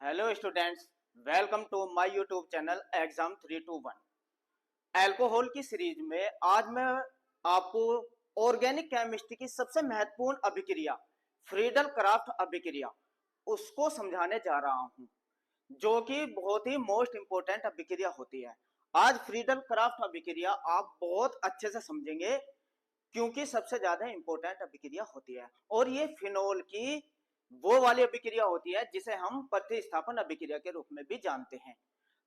Hello students, welcome to my YouTube channel exam 321। Alcohol की series में आज मैं आपको ऑर्गेनिक केमिस्ट्री की सबसे महत्वपूर्ण अभिक्रिया फ्रीडल क्राफ्ट अभिक्रिया उसको समझाने जा रहा हूं, जो कि बहुत ही मोस्ट इंपोर्टेंट अभिक्रिया होती है। आज फ्रीडल क्राफ्ट अभिक्रिया आप बहुत अच्छे से समझेंगे, क्योंकि सबसे ज्यादा इंपॉर्टेंट अभिक्रिया होती है और ये फिनोल की वो वाली अभिक्रिया होती है जिसे हम प्रतिस्थापन अभिक्रिया के रूप में भी जानते हैं।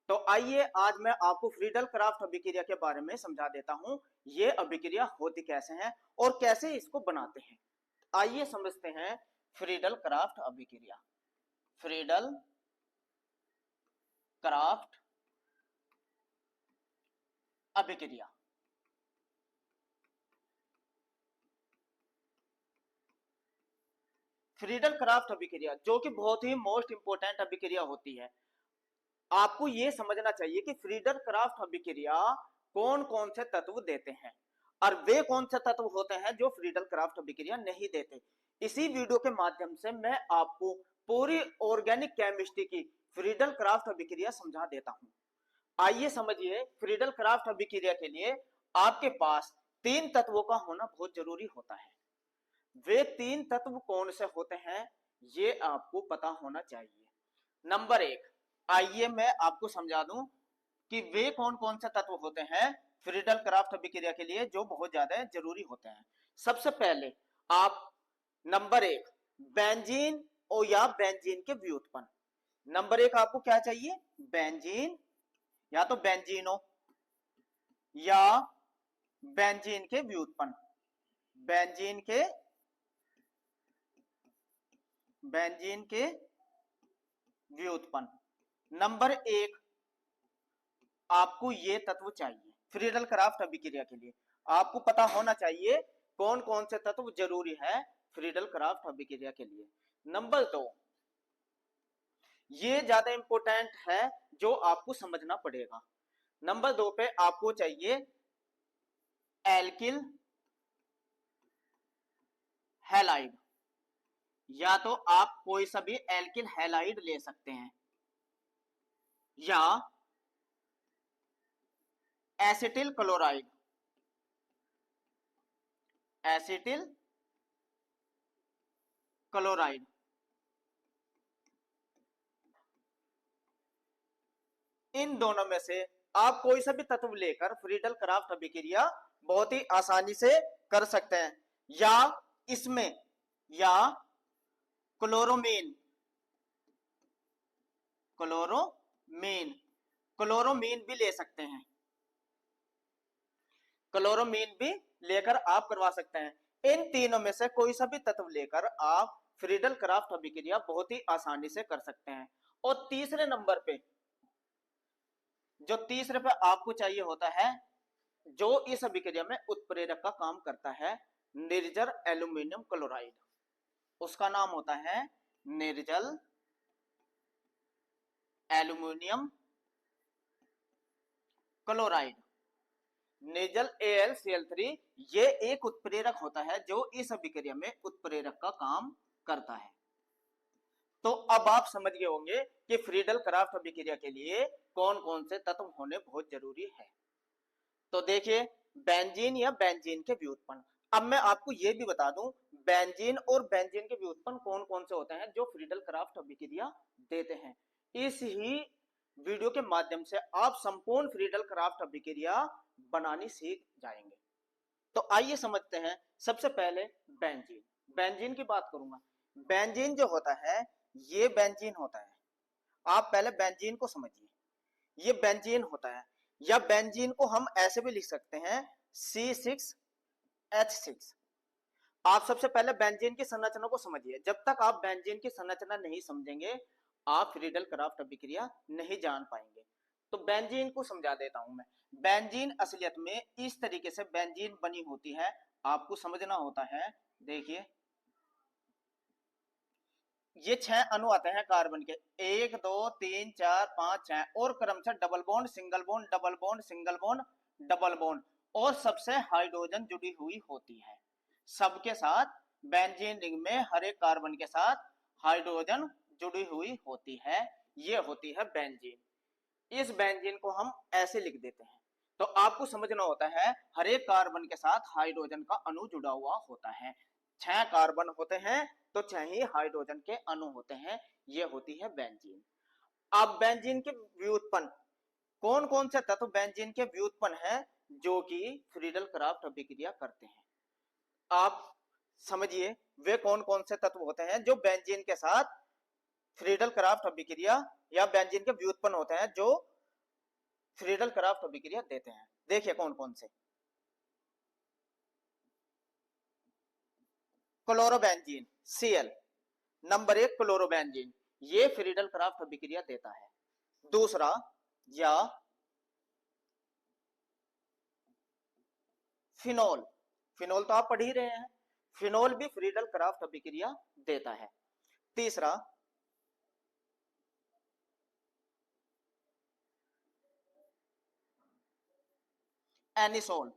तो आइए आज मैं आपको फ्रीडल क्राफ्ट अभिक्रिया के बारे में समझा देता हूं। ये अभिक्रिया होती कैसे है और कैसे इसको बनाते हैं। आइए समझते हैं फ्रीडल क्राफ्ट अभिक्रिया। फ्रीडल क्राफ्ट अभिक्रिया फ्रीडल क्राफ्ट अभिक्रिया जो कि बहुत ही मोस्ट इंपोर्टेंट अभिक्रिया होती है। आपको यह समझना चाहिए कि फ्रीडल क्राफ्ट अभिक्रिया कौन कौन से तत्व देते हैं और वे कौन से तत्व होते हैं जो फ्रीडल क्राफ्ट अभिक्रिया नहीं देते। इसी वीडियो के माध्यम से मैं आपको पूरी ऑर्गेनिक केमिस्ट्री की फ्रीडल क्राफ्ट अभिक्रिया समझा देता हूं। आइए समझिए, फ्रीडल क्राफ्ट अभिक्रिया के लिए आपके पास तीन तत्वों का होना बहुत जरूरी होता है। वे तीन तत्व कौन से होते हैं ये आपको पता होना चाहिए। नंबर एक, आइए मैं आपको समझा दूं कि वे कौन कौन से तत्व होते हैं फ्रीडल क्राफ्ट अभिक्रिया के लिए जो बहुत ज्यादा जरूरी होते हैं। सबसे पहले आप नंबर एक, बेंजीन और या बेंजीन के व्युत्पन्न। नंबर एक आपको क्या चाहिए? बेंजीन या तो बेंजीनो या बेंजीन के व्युत्पन्न। बेंजीन के व्युत्पन्न नंबर एक आपको ये तत्व चाहिए फ्रीडल क्राफ्ट अभिक्रिया के लिए। आपको पता होना चाहिए कौन कौन से तत्व जरूरी है फ्रीडल क्राफ्ट अभिक्रिया के लिए। नंबर दो, ये ज्यादा इंपॉर्टेंट है जो आपको समझना पड़ेगा। नंबर दो पे आपको चाहिए एल्किल हैलाइड, या तो आप कोई सा भी एल्किल हैलाइड ले सकते हैं या acetyl chloride. Acetyl chloride in दोनों में से आप कोई सा भी तत्व लेकर फ्रीडल क्राफ्ट अभिक्रिया बहुत ही आसानी से कर सकते हैं। या इसमें या क्लोरोमीन क्लोरोमीन क्लोरोमीन भी ले सकते हैं। क्लोरोमीन भी लेकर आप करवा सकते हैं। इन तीनों में से कोई सा भी तत्व लेकर आप फ्रीडल क्राफ्ट अभिक्रिया बहुत ही आसानी से कर सकते हैं। और तीसरे पे आपको चाहिए होता है जो इस अभिक्रिया में उत्प्रेरक का काम करता है, निर्जल एल्यूमिनियम क्लोराइड। उसका नाम होता है निर्जल एल्यूमिनियम क्लोराइड। निर्जल AlCl3 ये एक उत्प्रेरक होता है जो इस अभिक्रिया में उत्प्रेरक का काम करता है। तो अब आप समझ गए होंगे कि फ्रीडल क्राफ्ट अभिक्रिया के लिए कौन कौन से तत्व होने बहुत जरूरी है। तो देखिए, बेंजीन या बेंजीन के व्युत्पन्न। अब मैं आपको यह भी बता दूं बेंजीन और बेंजीन के व्युत्पन्न कौन कौन से होते हैं जो फ्रीडल क्राफ्ट अभिक्रिया देते हैं। इस ही वीडियो के माध्यम से आप संपूर्ण फ्रीडल क्राफ्ट अभिक्रिया बनानी सीख जाएंगे। तो आइए समझते हैं। सबसे पहले बेंजीन बेंजीन की बात करूंगा। बेंजीन जो होता है ये बेंजीन होता है। आप पहले बेंजीन को समझिए, ये बेंजीन होता है। या बेंजीन को हम ऐसे भी लिख सकते हैं C6H6। आप सबसे पहले बेंजीन की संरचना को समझिए। जब तक आप बेंजीन की संरचना नहीं समझेंगे आप फ्रीडल क्राफ्ट अभिक्रिया नहीं जान पाएंगे। तो बेंजीन को समझा देता हूं मैं। बेंजीन असलियत में इस तरीके से बेंजीन बनी होती है, आपको समझना होता है। देखिए, ये 6 अणु आते हैं कार्बन के, 1 2 3 4 5 6 और क्रमशः double bond single bond double bond single bond double bond और सबसे हाइड्रोजन जुड़ी हुई होती है। सबके साथ बेंजीन रिंग में हर एक कार्बन के साथ हाइड्रोजन जुड़ी हुई होती है। ये होती है बेंजीन। इस बेंजीन को हम ऐसे लिख देते हैं। तो आपको समझना होता है हर एक कार्बन के साथ हाइड्रोजन का अणु जुड़ा हुआ होता है। 6 कार्बन होते हैं तो 6 ही हाइड्रोजन के अणु होते हैं, ये होती है बेंजीन। अब बेंजीन के व्युत्पन्न, कौन कौन से तत्व बेंजीन के व्युत्पन्न है जो कि फ्रीडल क्राफ्ट अभिक्रिया करते हैं? आप समझिए वे कौन कौन से तत्व होते हैं जो बेंजीन के साथ फ्रीडल क्राफ्ट अभिक्रिया या बेंजीन के व्युत्पन्न होते हैं जो फ्रीडल क्राफ्ट अभिक्रिया देते हैं। देखिए कौन कौन से। क्लोरोबेंजीन Cl, नंबर 1 क्लोरोबेंजीन, ये फ्रीडल क्राफ्ट अभिक्रिया देता है। दूसरा या फिनोल, फिनोल तो आप पढ़ ही रहे हैं, फिनोल भी फ्रीडल क्राफ्ट अभिक्रिया देता है। तीसरा एनिसोल,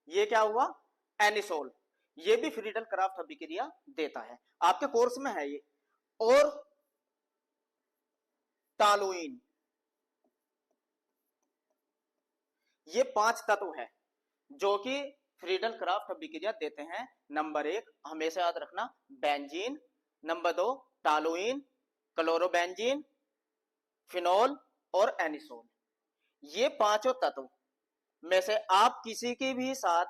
ये क्या हुआ? एनिसोल, ये भी फ्रीडल क्राफ्ट अभिक्रिया देता है, आपके कोर्स में है ये। और टालुइन, ये 5 तत्व है जो कि फ्रीडल क्राफ्ट अभिक्रिया देते हैं। नंबर 1 हमेशा याद रखना benzene, number 2 toluene, chlorobenzene, phenol और एनिसोल। ये पांचों तत्व में से आप किसी के भी साथ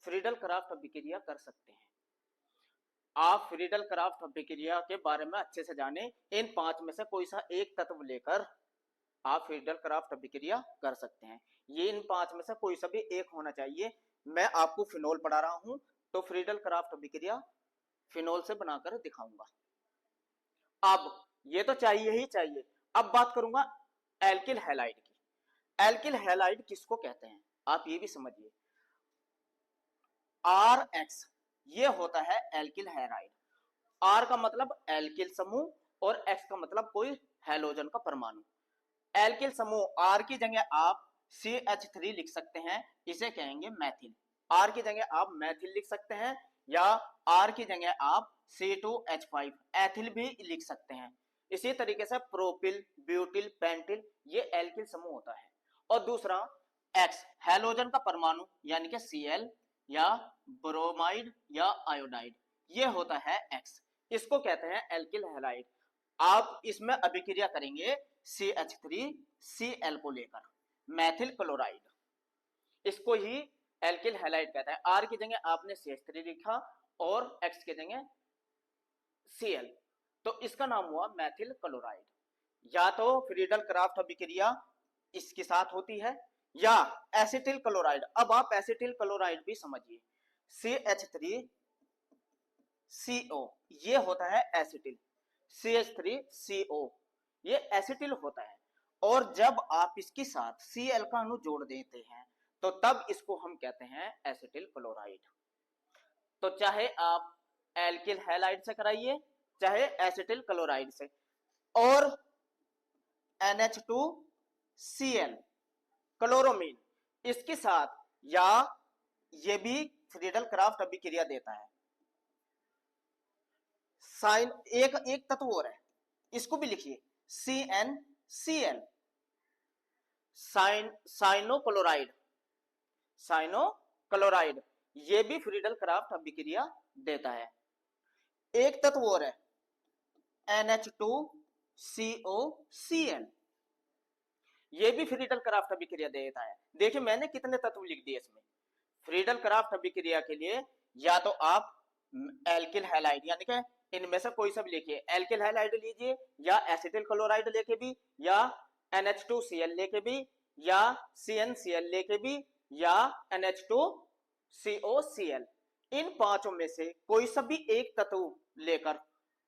फ्रीडल क्राफ्ट अभिक्रिया कर सकते हैं। आप फ्रीडल क्राफ्ट अभिक्रिया के बारे में अच्छे से जाने, इन 5 में से कोई सा एक तत्व लेकर आप फ्रीडल क्राफ्ट अभिक्रिया कर सकते हैं। ये इन 5 में से कोई सा भी एक होना चाहिए। मैं आपको फिनोल पढ़ा रहा हूं तो फ्रीडल क्राफ्ट अभिक्रिया फिनोल से बनाकर दिखाऊंगा। अब ये तो चाहिए ही चाहिए। अब बात करूंगा एल्किल हैलाइड की। एल्किल हैलाइड किसको कहते हैं आप ये भी समझिए। RX ये होता है एल्किल हैलाइड। R का मतलब एल्किल समूह और X का मतलब कोई हैलोजन का परमाणु। एल्किल समूह R की जगह आप CH3 लिख सकते हैं, इसे कहेंगे मैथिल। R की जगह आप मैथिल लिख सकते हैं या R की जगह आप C2H5 एथिल भी लिख सकते हैं। इसी तरीके से प्रोपिल, ब्यूटिल, पेंटिल ये एल्किल समूह होता है। और दूसरा X हैलोजन का परमाणु यानी कि Cl या ब्रोमाइड या आयोडाइड, ये होता है X, इसको कहते हैं एल्किल हैलाइड। आप इसमें अभिक्रिया करेंगे CH3Cl को लेकर मैथिल क्लोराइड, इसको ही एल्किल हैलाइड कहता है। R की जगह आपने CH3 लिखा और X की जगह Cl, तो इसका नाम हुआ मैथिल क्लोराइड। या तो फ्रीडल क्राफ्ट अभिक्रिया इसके साथ होती है या एसिटिल क्लोराइड। अब आप एसिटिल क्लोराइड भी समझिए, CH3CO ये होता है एसिटिल, CH3CO ये एसिटिल होता है। और जब आप इसके साथ Cl का अणु जोड़ देते हैं तो तब इसको हम कहते हैं एसिटिल क्लोराइड। तो चाहे आप एल्किल हैलाइड से कराइए चाहे एसिटिल क्लोराइड से। और NH2Cl क्लोरोमीन, इसके साथ या ये भी फ्रीडल क्राफ्ट अभिक्रिया देता है। साइन एक तत्व और है, इसको भी लिखिए CnCl, साइनोक्लोराइड, साइनोक्लोराइड ये भी फ्रीडल क्राफ्ट अभिक्रिया देता है। एक तत्व और है NH2COCl, ये भी फ्रीडल क्राफ्ट अभिक्रिया देता है। देखिए मैंने कितने तत्व लिख दिए इसमें। फ्रीडल क्राफ्ट अभिक्रिया के लिए या तो आप एल्किल हैलाइड यानी कि इनमें से कोई सा भी लिखिए, एल्किल हैलाइड लीजिए या एसिटिल क्लोराइड लेके भी या NH2Cl लेके भी या CnCl लेके भी या NH2COCl, इन पांचों में से कोई सा भी एक तत्व लेकर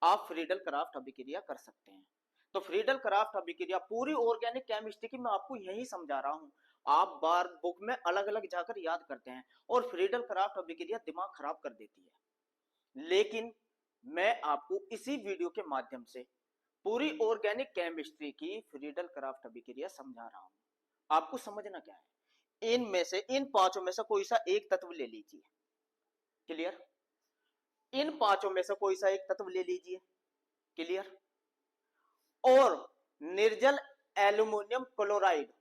आप फ्रीडल क्राफ्ट अभिक्रिया कर सकते हैं। तो फ्रीडल क्राफ्ट अभिक्रिया पूरी ऑर्गेनिक केमिस्ट्री की मैं आपको यही समझा रहा हूं। आप बार बुक में अलग अलग जाकर याद करते हैं और फ्रीडल क्राफ्ट अभिक्रिया दिमाग खराब कर देती है, लेकिन मैं आपको इसी वीडियो के माध्यम से पूरी ऑर्गेनिक केमिस्ट्री की फ्रीडल क्राफ्ट अभिक्रिया समझा रहा हूं। आपको समझना क्या है, इनमें से इन पांचों में से कोई सा एक तत्व ले लीजिए, क्लियर। इन पांचों में से कोई सा एक तत्व ले लीजिए, क्लियर। और निर्जल एल्यूमिनियम क्लोराइड,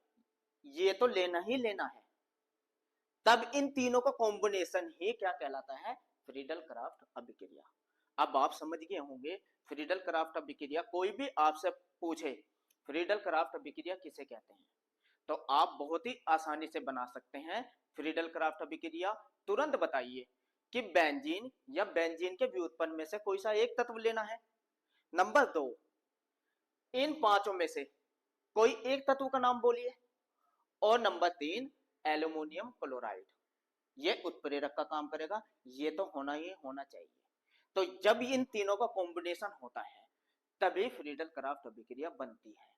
ये तो लेना ही लेना है। तब इन तीनों का कॉम्बिनेशन ही क्या कहलाता है, फ्रीडल क्राफ्ट अभिक्रिया। अब आप समझ गए होंगे फ्रीडल क्राफ्ट अभिक्रिया, कोई भी आपसे पूछे फ्रीडल क्राफ्ट अभिक्रिया किसे कहते हैं, तो आप बहुत ही आसानी से बना सकते हैं फ्रीडल क्राफ्ट अभिक्रिया। तुरंत बताइए कि बेंजीन या बेंजीन के व्युत्पन्न में से कोई सा एक तत्व लेना है। नंबर 2, इन पांचों में से कोई एक तत्व का नाम बोलिए। और नंबर 3, एल्यूमिनियम क्लोराइड, ये उत्प्रेरक का काम करेगा, ये तो होना ही होना चाहिए। तो जब इन तीनों का कॉम्बिनेशन होता है तभी फ्रीडल क्राफ्ट अभिक्रिया बनती है,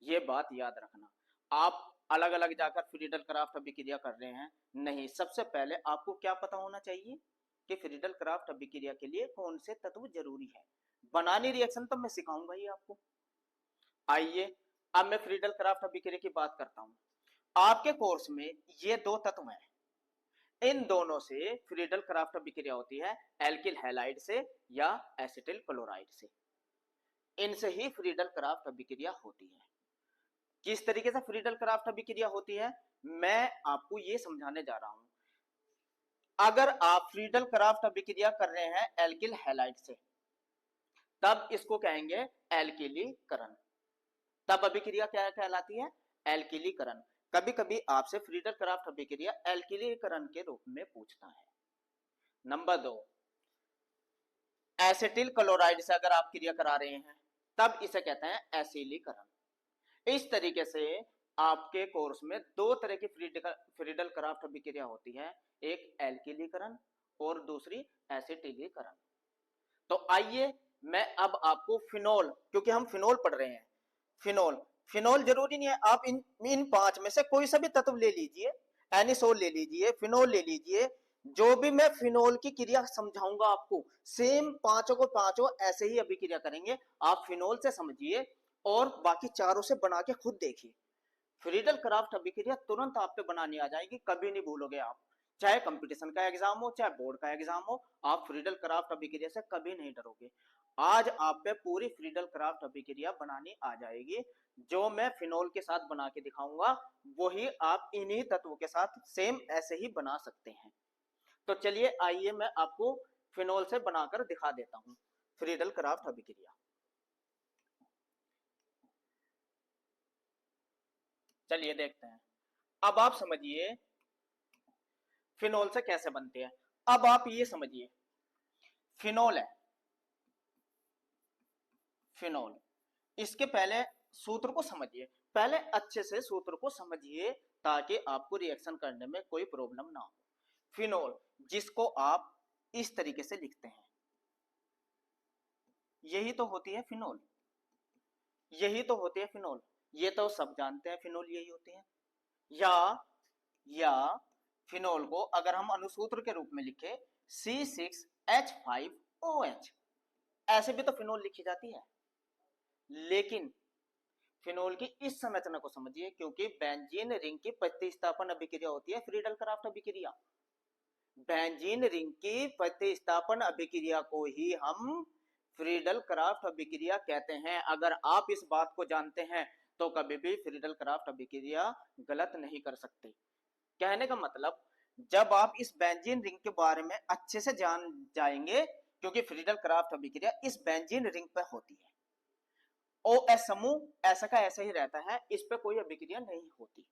ये बात याद रखना। आप अलग अलग जाकर फ्रीडल क्राफ्ट अभिक्रिया कर रहे हैं, नहीं, सबसे पहले आपको क्या पता होना चाहिए कि फ्रीडल क्राफ्ट अभिक्रिया के लिए कौन से तत्व जरूरी है। बनानी रिएक्शन तो मैं सिखाऊंगा ही आपको। आइए अब मैं फ्रीडल क्राफ्ट अभिक्रिया की बात करता हूं। आपके कोर्स में ये दो तत्व हैं, इन दोनों से फ्रीडल क्राफ्ट अभिक्रिया होती है, एल्किल हैलाइड से या एसिटिल क्लोराइड से, इनसे ही फ्रीडल क्राफ्ट अभिक्रिया होती है। किस तरीके से फ्रीडल क्राफ्ट अभिक्रिया होती है मैं आपको ये समझाने जा रहा हूं। अगर आप फ्रीडल क्राफ्ट अभिक्रिया कर रहे हैं एल्किल हैलाइड से, तब इसको कहेंगे एल्किलीकरण। तब अभिक्रिया क्या कहलाती है, एल्किलीकरण। कभी कभी आपसे फ्रीडल क्राफ्ट अभिक्रिया एल्किलीकरण के रूप में पूछता है। नंबर 2, एसिटिल क्लोराइड से अगर आप क्रिया करा रहे हैं तब इसे कहते हैं एसिलीकरण। इस तरीके से आपके कोर्स में दो तरह की फ्रीडल क्राफ्ट अभिक्रिया होती है, एक एल्किलीकरण और दूसरी एसिटिलीकरण। तो आइए मैं अब आपको फिनोल, क्योंकि हम फिनोल पढ़ रहे हैं, फिनोल फिनोल जरूरी नहीं है, आप इन पांच में से कोई सा भी तत्व ले लीजिए, एनिसोल ले लीजिए, फिनोल ले लीजिए, जो भी मैं फिनोल की क्रिया समझाऊंगा आपको सेम पांचों को पांचों ऐसे ही अभिक्रिया करेंगे। आप फिनोल से समझिए और बाकी चारों से बना के खुद देखिए, फ्रीडल क्राफ्ट अभिक्रिया तुरंत आप पे बनानी आ जाएगी, कभी नहीं भूलोगे आप। चाहे कंपटीशन का एग्जाम हो चाहे बोर्ड का एग्जाम हो, आप फ्रीडल क्राफ्ट अभिक्रिया से कभी नहीं डरोगे। आज आप पे पूरी फ्रीडल क्राफ्ट अभिक्रिया बनानी आ जाएगी, जो मैं फिनोल के साथ बना के दिखाऊंगा वही आप इन्हीं तत्वों के साथ सेम ऐसे ही बना सकते हैं। तो चलिए आइए मैं आपको फिनोल से बनाकर दिखा देता हूं फ्रीडल क्राफ्ट अभिक्रिया। चलिए देखते हैं। अब आप समझिए फिनोल से कैसे बनते हैं। अब आप ये समझिए फिनोल है, फिनोल, इसके पहले सूत्र को समझिए, पहले अच्छे से सूत्र को समझिए ताकि आपको रिएक्शन करने में कोई प्रॉब्लम ना हो। फिनोल जिसको आप इस तरीके से लिखते हैं, यही तो होती है फिनोल, यही तो होती है फिनोल, ये तो सब जानते हैं फिनोल यही होती है। या फिनोल को अगर हम अनुसूत्र के रूप में लिखे C6H5OH, ऐसे भी तो फिनोल लिखी जाती है। लेकिन फिनोल की इस संरचना को समझिए, क्योंकि बेंजीन रिंग की प्रतिस्थापन अभिक्रिया होती है फ्रीडल क्राफ्ट अभिक्रिया। बेंजीन रिंग की प्रतिस्थापन अभिक्रिया को ही हम फ्रीडल क्राफ्ट अभिक्रिया कहते हैं। अगर आप इस बात को जानते हैं तो कभी भी फ्रीडल क्राफ्ट अभिक्रिया गलत नहीं कर सकते। कहने का मतलब, जब आप इस बेंजीन रिंग के बारे में अच्छे से जान जाएंगे, क्योंकि फ्रीडल क्राफ्ट अभिक्रिया इस बेंजीन रिंग पर होती है, OH समूह ऐसा का ऐसा ही रहता है, इस पे कोई अभिक्रिया नहीं होती।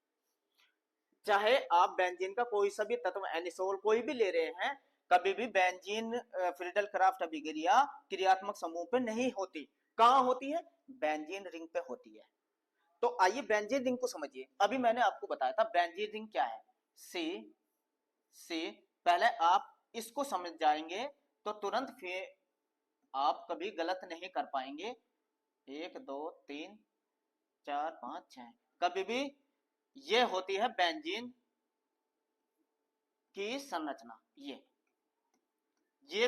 चाहे आप बेंजीन का कोई सा भी तत्व एनिसोल कोई भी ले रहे हैं, कभी भी बेंजीन फ्रीडल क्राफ्ट अभिक्रिया क्रियात्मक समूह पे नहीं होती। कहां होती है, बेंजीन रिंग पे होती है। तो आइए बेंजीन रिंग को समझिए। अभी मैंने आपको बताया था बेंजीन रिंग क्या है, सी पहले आप इसको समझ जाएंगे तो तुरंत फिर आप कभी गलत नहीं कर पाएंगे। 1 2 3 4 5 6, कभी भी ये होती है बेंजीन की संरचना। ये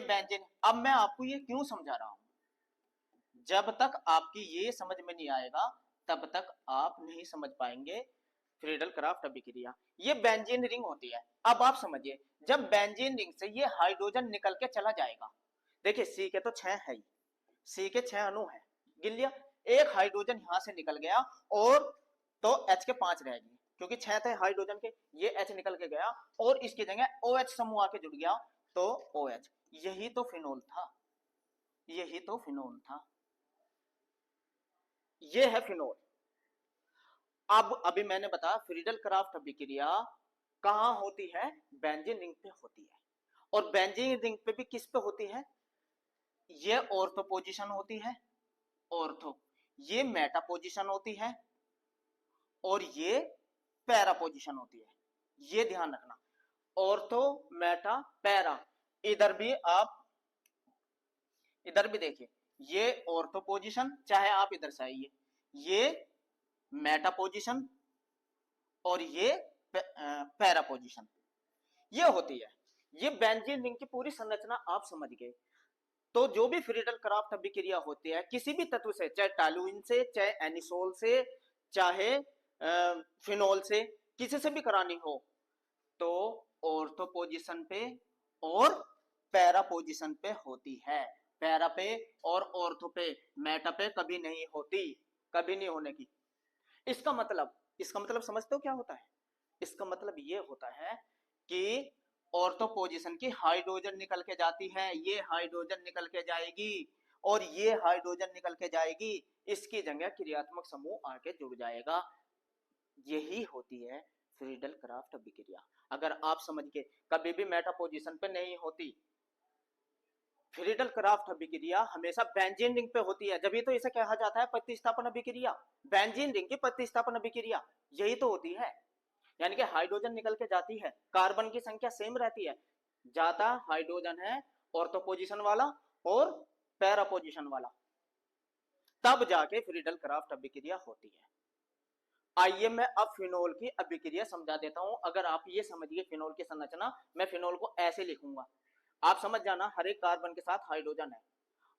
बेंजीन, अब मैं आपको ये क्यों समझा रहा हूं, जब तक आपकी ये समझ में नहीं आएगा तब तक आप नहीं समझ पाएंगे फ्रीडल क्राफ्ट अभिक्रिया। ये बेंजीन रिंग होती है। अब आप समझिए, जब बेंजीन रिंग से ये हाइड्रोजन निकल के चला जाएगा, देखिए सी के तो 6 है ही, सी के 6 अणु है, गिन लिया, एक हाइड्रोजन यहां से निकल गया और तो H के 5 रह गए, क्योंकि 6 थे हाइड्रोजन के, ये H निकल के गया और इसकी जगह OH समूह आके जुड़ गया, तो OH। यही तो फिनोल था, यही तो फिनोल था, ये है फिनोल। अब अभी मैंने बताया फ्रीडल क्राफ्ट अभिक्रिया कहां होती है, बेंजीन रिंग पे होती है। और बेंजीन रिंग पे भी किस पे होती है, ये ऑर्थो पोजीशन होती है, ऑर्थो, ये मेटा पोजीशन होती है और ये पैरा पोजीशन होती है, ये ध्यान रखना, ऑर्थो मेटा पैरा। इधर भी आप, इधर भी देखिए, ये ऑर्थो पोजीशन, चाहे आप इधर से आइए, ये मेटा पोजीशन और ये पैरा पोजीशन, ये होती है। ये बेंजीन रिंग की पूरी संरचना आप समझ गए। तो जो भी फ्रीडल क्राफ्ट अभिक्रिया होती है किसी भी तत्व से, चाहे टॉलुइन से, चाहे एनिसोल से, चाहे फिनोल से, किसी से भी करानी हो, तो ऑर्थो पोजीशन पे और पैरा पोजीशन पे होती है। पैरा पे और ऑर्थो पे, मेटा पे कभी नहीं होती, कभी नहीं होने की। इसका मतलब समझते हो क्या होता है? इसका मतलब ये होता है कि ऑर्थो पोजीशन की हाइड्रोजन निकल के जाती है, ये हाइड्रोजन निकल के जाएगी और ये हाइड्रोजन निकल के जाएगी, इसकी जगह क्रियात्मक समूह आके जुड़ जाएगा। यही होती है फ्रीडल क्राफ्ट अभिक्रिया। अगर आप समझ के, कभी भी मेटा पोजीशन पे नहीं होती, फ्रीडल क्राफ्ट अभिक्रिया हमेशा बेंजीन रिंग पे होती है, जब तो इसे कहा जाता है प्रतिस्थापन अभिक्रिया, बेंजीन रिंग की प्रतिस्थापन अभिक्रिया यही तो होती है। यानी कि हाइड्रोजन निकल के जाती है, कार्बन की संख्या सेम रहती है, जाता हाइड्रोजन है ऑर्थो पोजीशन वाला और पैरा पोजीशन वाला, तब जाके फ्रीडल क्राफ्ट अभिक्रिया होती है। आइए मैं अब फिनोल की अभिक्रिया समझा देता हूं। अगर आप ये समझिए फिनोल की संरचना, मैं फिनोल को ऐसे लिखूंगा, आप समझ जाना, हर एक कार्बन के साथ हाइड्रोजन है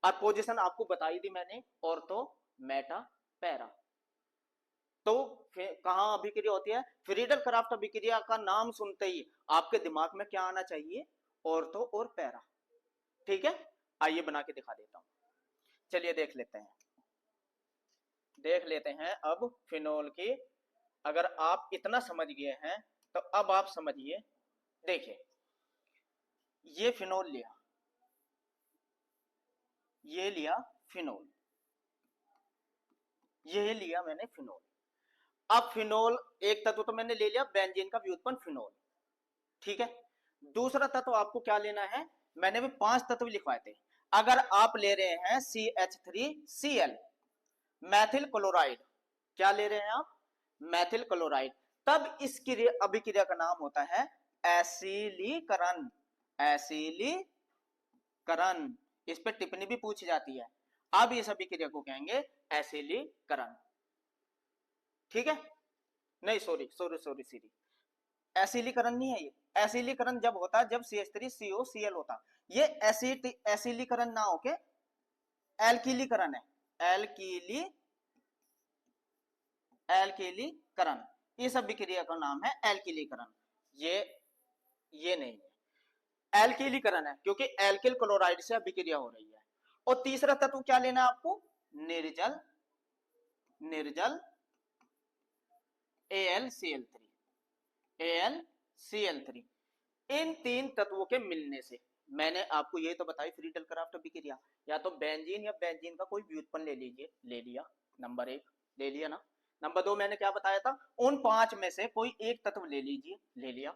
और पोजीशन आपको बताई दी मैंने, ऑर्थो मेटा पैरा। तो कहां अभिक्रिया होती है, फ्रीडल क्राफ्ट अभिक्रिया का नाम सुनते ही आपके दिमाग में क्या आना चाहिए, ऑर्थो और पैरा। ठीक है, आइए बना के दिखा देता हूं, चलिए देख लेते हैं अब फिनोल की। अगर आप इतना समझ गए हैं तो अब आप समझिए, देखिए ये फिनोल लिया, ये लिया फिनोल, ये लिया मैंने फिनोल। अब फिनोल एक तत्व तो मैंने ले लिया, बेंजीन का व्युत्पन्न फिनोल, ठीक है। दूसरा तत्व आपको क्या लेना है, मैंने भी 5 तत्व लिखवाए थे। अगर आप ले रहे हैं CH3Cl, मैथिल क्लोराइड, क्या ले रहे हैं आप, मैथिल क्लोराइड, तब इस अभिक्रिया का नाम होता है एसिलीकरण, एसिलीकरण। इस पर टिप्पणी भी पूछी जाती है। अब इस अभिक्रिया को कहेंगे एसिलीकरण, ठीक है। नहीं सॉरी, एसिलीकरण नहीं है ये। एसिलीकरण जब होता है जब CH3COCl होता, ये एसिलीकरण ना होके एल्किलीकरण है, एल्किलीकरण। इस अभिक्रिया का नाम है एल्किलीकरण। ये नहीं है, एल्किलीकरण है, क्योंकि एल्किल क्लोराइड से अभिक्रिया हो रही है। और तीसरा तत्व क्या लेना है आपको, निर्जल AlCl3, AlCl3। इन 3 तत्वों के मिलने से, मैंने आपको ये तो बताई फ्रीडल क्राफ्ट अभिक्रिया, या तो बेंजीन या बेंजीन का कोई व्युत्पन्न ले लीजिए, ले लिया, नंबर 1 ले लिया ना। नंबर 2 मैंने क्या बताया था, उन 5 में से कोई एक तत्व ले लीजिए, ले लिया,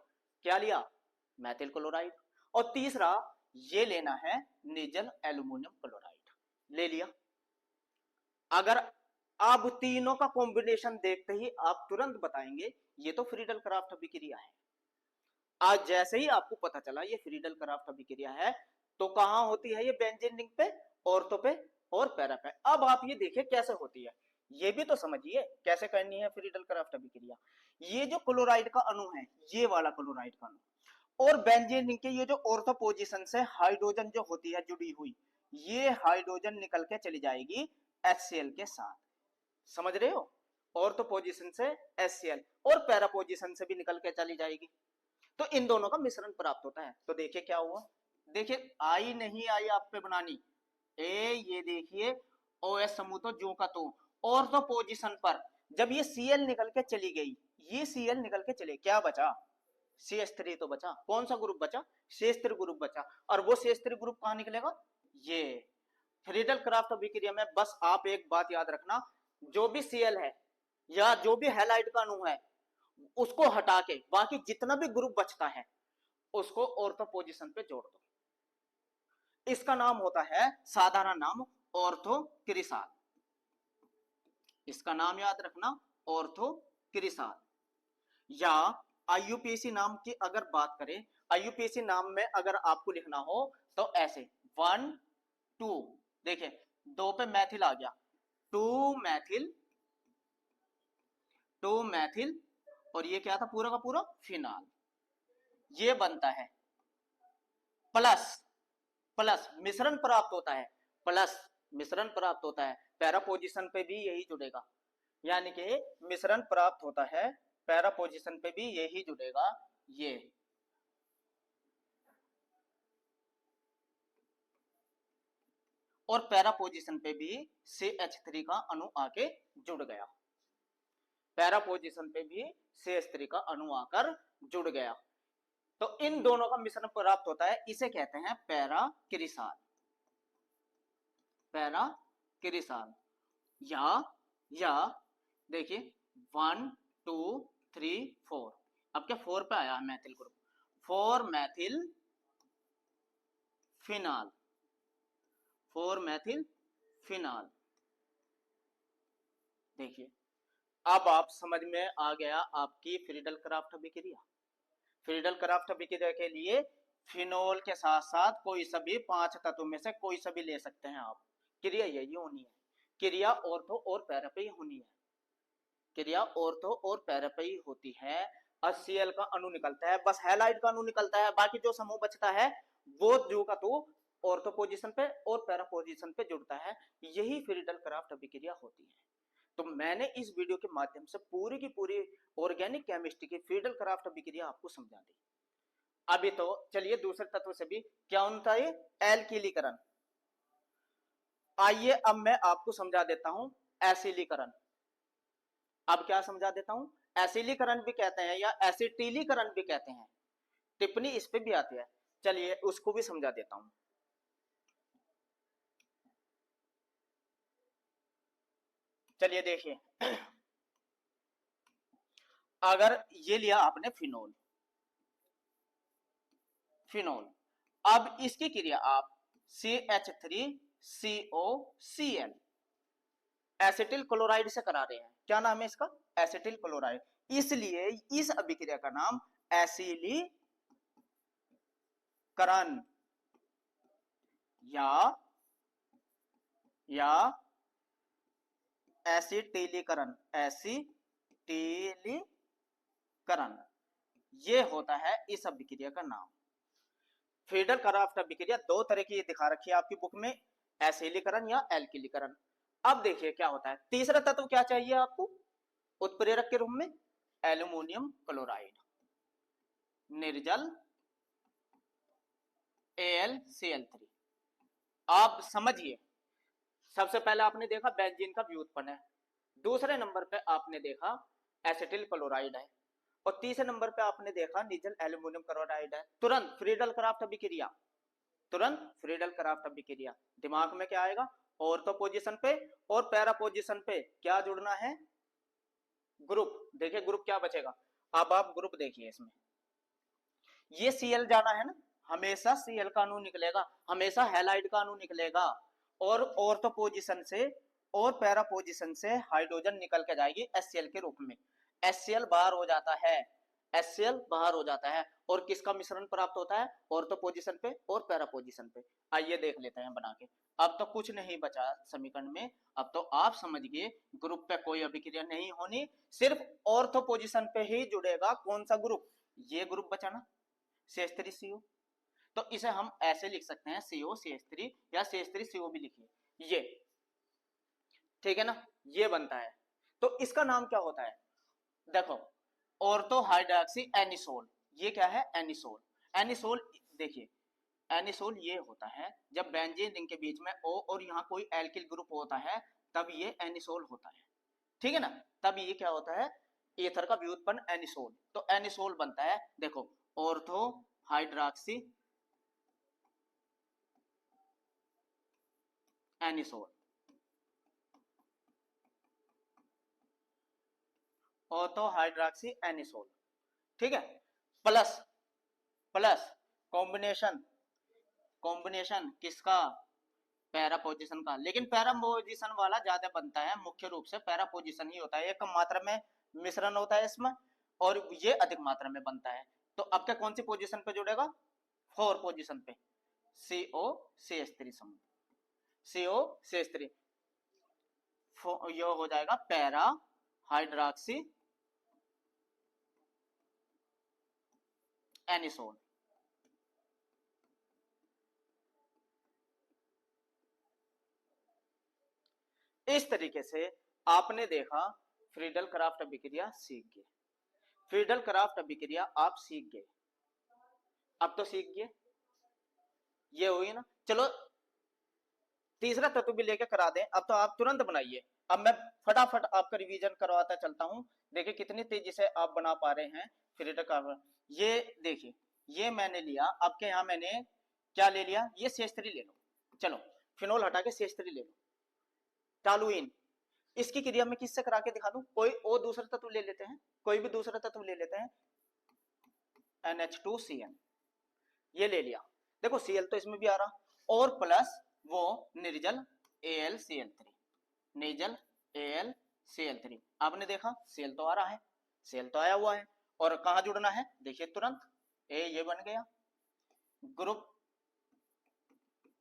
क्या लिया, मैथिल क्लोराइड। और तीसरा ये लेना है निर्जल एल्यूमिनियम क्लोराइड, ले लिया। अगर अब तीनों का कॉम्बिनेशन देखते ही आप तुरंत बताएंगे ये तो फ्रीडल क्राफ्ट अभिक्रिया है। आज जैसे ही आपको पता चला ये फ्रीडल क्राफ्ट अभिक्रिया है, तो कहां होती है ये, बेंजीन रिंग पे, ऑर्थो पे और पैरा पे। अब आप ये देखिए कैसे होती है, ये भी तो समझिए कैसे करनी है फ्रीडल क्राफ्ट अभिक्रिया। ये जो क्लोराइड का अणु है, ये वाला क्लोराइड का अणु, और बेंजीन रिंग के ये जो ऑर्थो पोजीशन से हाइड्रोजन जो होती है जुड़ी हुई, ये हाइड्रोजन निकल के चली जाएगी HCl के साथ, समझ रहे हो, ऑर्थो पोजीशन से HCl और पैरा पोजीशन से भी निकल के चली जाएगी, तो इन दोनों का मिश्रण प्राप्त होता है। तो देखिए क्या हुआ, देखिए आई नहीं आई आप पे बनानी, ये देखिए OH समूह तो जो का तो, ऑर्थो पोजीशन पर जब ये Cl निकल के चली गई, ये Cl निकल के चले, क्या बचा? CH3 तो बचा। कौन सा ग्रुप बचा? CH3 ग्रुप बचा। और वो CH3 ग्रुप कहां निकलेगा? ये फ्रीडल क्राफ्ट अभिक्रिया में बस आप एक बात याद रखना, जो भी Cl है या जो भी हैलाइड का अणु है उसको हटा के बाकी जितना भी ग्रुप बचता है उसको ऑर्थो पोजीशन पे जोड़ दो। इसका नाम होता है, साधारण नाम ऑर्थो क्रिसाल। इसका नाम याद रखना, ऑर्थो क्रिसाल। या आईयूपीएसी नाम की अगर बात करें, आईयूपीएसी नाम में अगर आपको लिखना हो तो ऐसे 1 2, देखिए 2 पे मैथिल आ गया, 2 मैथिल और ये क्या था पूरा का पूरा? फिनाल। ये बनता है प्लस प्लस मिश्रण प्राप्त होता है, प्लस मिश्रण प्राप्त होता है, पैरा पोजीशन पे भी यही जुड़ेगा, यानी कि मिश्रण प्राप्त होता है, पैरा पोजीशन पे भी यही जुड़ेगा ये। और पैरा पोजीशन पे भी CH3 का अणु आके जुड़ गया, पैरा पोजीशन पे भी CH3 का अणु आकर जुड़ गया, तो इन दोनों का मिश्रण प्राप्त होता है, इसे कहते हैं पैरा क्रिसाल। पैरा क्रिसाल। या देखिए 1 2 3 4, अब क्या 4 पे आया methyl group, 4 methyl phenol, 4 methyl phenol. देखिए अब आप समझ में आ गया आपकी फ्रीडल क्राफ्ट अभिक्रिया। फ्रीडल क्राफ्ट अभिक्रिया के लिए फिनोल के साथ साथ कोई सभी 5 तत्व में से कोई सभी ले सकते हैं आप। क्रिया यही होनी है, क्रिया ऑर्थो और पैरापी होनी है, क्रिया ऑर्थो और पैरापी होती है। HCl का अणु निकलता है, बस हैलाइड का अणु निकलता है, बाकी जो समूह बचता है वो जो का तो ऑर्थो पोजीशन पे और पैरा पोजीशन पे जुड़ता है, यही फ्रीडल क्राफ्ट अभिक्रिया होती है। तो मैंने इस वीडियो के माध्यम से पूरी की पूरी ऑर्गेनिक केमिस्ट्री की फ्रीडल क्राफ्ट अभिक्रिया आपको समझा दी। अभी तो चलिए दूसरे तत्व से भी क्या होता है, एल्किलीकरण। आइए अब मैं आपको समझा देता हूं एसिलीकरण। अब क्या समझा देता हूं, एसिलीकरण भी कहते हैं या एसिटिलीकरण भी कहते हैं, टिप्पणी इस पे भी आती है, चलिए उसको भी समझा देता हूं। चलिए देखिए अगर ये लिया आपने फिनोल, फिनोल, अब इसकी क्रिया आप CH3COCl एसिटिल क्लोराइड से करा रहे हैं, क्या नाम है इसका? एसिटिल क्लोराइड, इसलिए इस अभिक्रिया का नाम एसिलीकरण या एसिटिलीकरण, एसिटिलीकरण, ये होता है इस अभिक्रिया का नाम। फ्रीडल क्राफ्ट अभिक्रिया 2 तरह की दिखा रखी है आपकी बुक में, एसिलीकरण या एल्किलीकरण। अब देखिए क्या होता है, तीसरा तत्व क्या चाहिए आपको उत्प्रेरक के रूप में? एल्यूमिनियम क्लोराइड, निर्जल AlCl3। आप समझिए, सबसे पहले आपने देखा बेंजीन का व्युत्पन्न है, दूसरे नंबर पे आपने देखा एसिटिल क्लोराइड है, और तीसरे नंबर पे आपने देखा निर्जल एल्यूमिनियम क्लोराइड है। तुरंत फ्रीडल क्राफ्ट अभिक्रिया, तुरंत फ्रीडल क्राफ्ट अभिक्रिया, दिमाग में क्या आएगा? ऑर्थो पोजीशन पे और पैरा पोजीशन पे क्या जुड़ना है? ग्रुप। देखिए ग्रुप क्या बचेगा, अब आप ग्रुप देखिए, इसमें ये Cl जाना है ना, हमेशा Cl का अणु निकलेगा, हमेशा हैलाइड का अणु निकलेगा, और ऑर्थो पोजीशन से और पैरा पोजीशन से हाइड्रोजन निकल के जाएगी HCl के रूप में, HCl बाहर हो जाता है, HCl बाहर हो जाता है, और किसका मिश्रण प्राप्त होता है? ऑर्थो पोजीशन पे और पैरा पोजीशन पे। आइए देख लेते हैं बना के। अब तो कुछ नहीं बचा समीकरण में, अब तो आप समझ गए ग्रुप पे कोई अभिक्रिया नहीं होनी, सिर्फ ऑर्थो पोजीशन पे ही जुड़ेगा कौन सा ग्रुप? ये ग्रुप बचा ना, CH3CO, तो इसे हम ऐसे लिख सकते हैं COCH3 या CH3CO भी लिखिए, ये ठीक है ना, ये बनता है। तो इसका नाम क्या होता है? देखो ऑर्थो हाइड्रोक्सी एनिसोल, ये क्या है? एनिसोल। एनिसोल देखिए एनिसोल ये होता है जब बेंजीन रिंग के बीच में O और यहाँ कोई एल्किल ग्रुप होता है तब ये एनिसोल होता है, ठीक है ना। तब ये क्या होता है, ईथर का व्युत्पन्न एनिसोल, तो एनिसोल बनता है, देखो ortho hydroxy anisole, ortho hydroxy anisole, ठीक है। प्लस प्लस कॉम्बिनेशन, कॉम्बिनेशन किसका, पैरा पोजीशन का, लेकिन पैरा पोजीशन वाला ज्यादा बनता है, मुख्य रूप से पैरा पोजीशन ही होता है, एक कम मात्रा में मिश्रण होता है इसमें और ये अधिक मात्रा में बनता है। तो अब क्या कौन सी पोजीशन पे जुड़ेगा, 4 पोजीशन पे, COCH3 समूह, COCH3, ये हो जाएगा पैरा हाइड्रोक्सी एनिसोल। इस तरीके से आपने देखा फ्रीडल क्राफ्ट अभिक्रिया सीख गए, फ्रीडल क्राफ्ट अभिक्रिया आप सीख गए, अब तो सीख गए, ये हुई ना। चलो तीसरा तत्व भी लेके करा दें, अब तो आप तुरंत बनाइए, अब मैं फटाफट आपका रिवीजन करवाता चलता हूं, देखिए कितनी तेजी से आप बना पा रहे हैं फ्रीडल क्राफ्ट। ये देखिए, ये मैंने लिया, आपके यहाँ मैंने क्या ले लिया, ये CH3 ले लो, चलो फिनोल हटा के CH3 ले लो, टॉलुइन, इसकी क्रिया में किससे करा के दिखा दूं, कोई और दूसरा तत्व ले लेते हैं, कोई भी दूसरा तत्व ले लेते हैं, NH2Cl, ये ले लिया, देखो Cl तो इसमें भी आ रहा, और प्लस वो निर्जल AlCl3, निर्जल AlCl3, आपने देखा Cl तो आ रहा है, Cl तो आया हुआ है, और कहां जुड़ना है, देखिए तुरंत ए ये बन गया ग्रुप,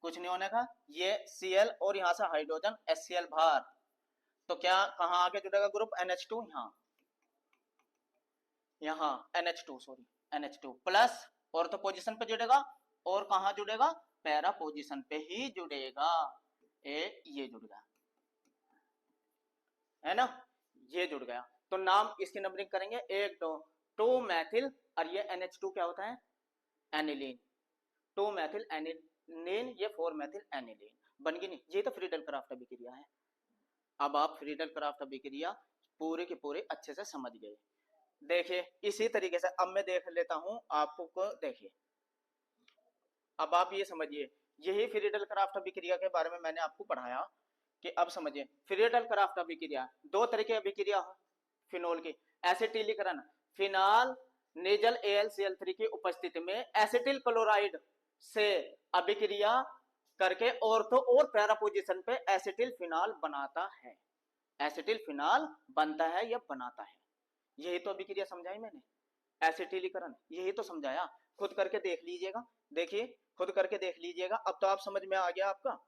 कुछ नहीं होने का, ये Cl और यहां से हाइड्रोजन HCl बाहर, तो क्या कहां आगे जुड़ेगा ग्रुप NH2, यहाँ NH2 सॉरी NH2 प्लस, और तो पोजीशन पे जुड़ेगा, और कहां जुड़ेगा, पैरा पोजीशन पे ही जुड़ेगा, ये जुड़ गया है ना, ये जुड़ गया, तो नाम इसकी नंबरिंग करेंगे 1 2 2 मैथिल, और ये NH2 क्या होता है, एनिलीन, 2 मैथिल एनिलीन, ये 4 मैथिल एनिलीन, बन गई नहीं, ये तो फ्रीडल क्राफ्ट अभिक्रिया है। अब आप फ्रीडल क्राफ्ट अभिक्रिया पूरे के पूरे अच्छे से समझ गए। देखिए इसी तरीके से अब मैं देख लेता हूं आपको, देखिए अब आप ये समझिए, यही फ्रीडल क्राफ्ट अभिक्रिया के बारे में मैंने आपको पढ़ाया, कि अब समझिए फ्रीडल क्राफ्ट अभिक्रिया, दो तरह की अभिक्रिया फिनोल की, एसिटिलीकरण, फिनाल नेजल AlCl3 की उपस्थिति में एसिटिल क्लोराइड से अभिक्रिया करके ऑर्थो और पैरा पोजीशन पे एसिटिल फिनाल बनाता है, एसिटिल फिनाल बनता है या बनाता है, यही तो अभिक्रिया समझाई मैंने, एसिटिलीकरण यही तो समझाया, खुद करके देख लीजिएगा, देखिए खुद करके देख लीजिएगा, अब तो आप समझ में आ गया आपका,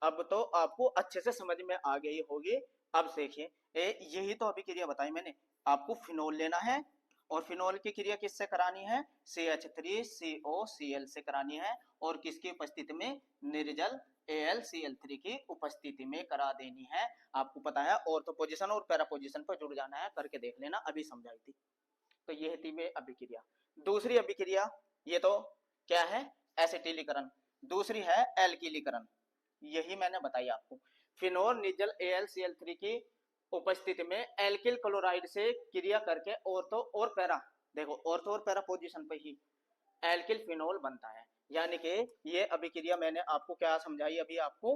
अब तो आपको अच्छे से समझ में आ गई होगी। अब देखिए यही तो अभिक्रिया बताई मैंने, आपको फिनोल लेना है, और फिनोल की क्रिया किससे करानी है, CH3COCl से करानी है, और किसकी उपस्थिति में, निर्जल AlCl3 की उपस्थिति में करा देनी है, आपको पता है, ऑर्थो पोजीशन और पैरा पोजीशन पर जुड़ जाना है, करके देख लेना, अभी समझाई थी। तो ये थी वे अभिक्रिया। दूसरी अभिक्रिया ये तो क्या है, एसिटिलीकरण, दूसरी है एल्किलीकरण, यही मैंने बताई आपको, फिनोल निर्जल AlCl3 की उपस्थिति में एल्किल क्लोराइड से क्रिया करके ऑर्थो और पैरा, देखो ऑर्थो और पैरा पोजीशन पे ही एल्किल फिनोल बनता है, यानी कि ये अभिक्रिया मैंने आपको क्या समझाई, अभी आपको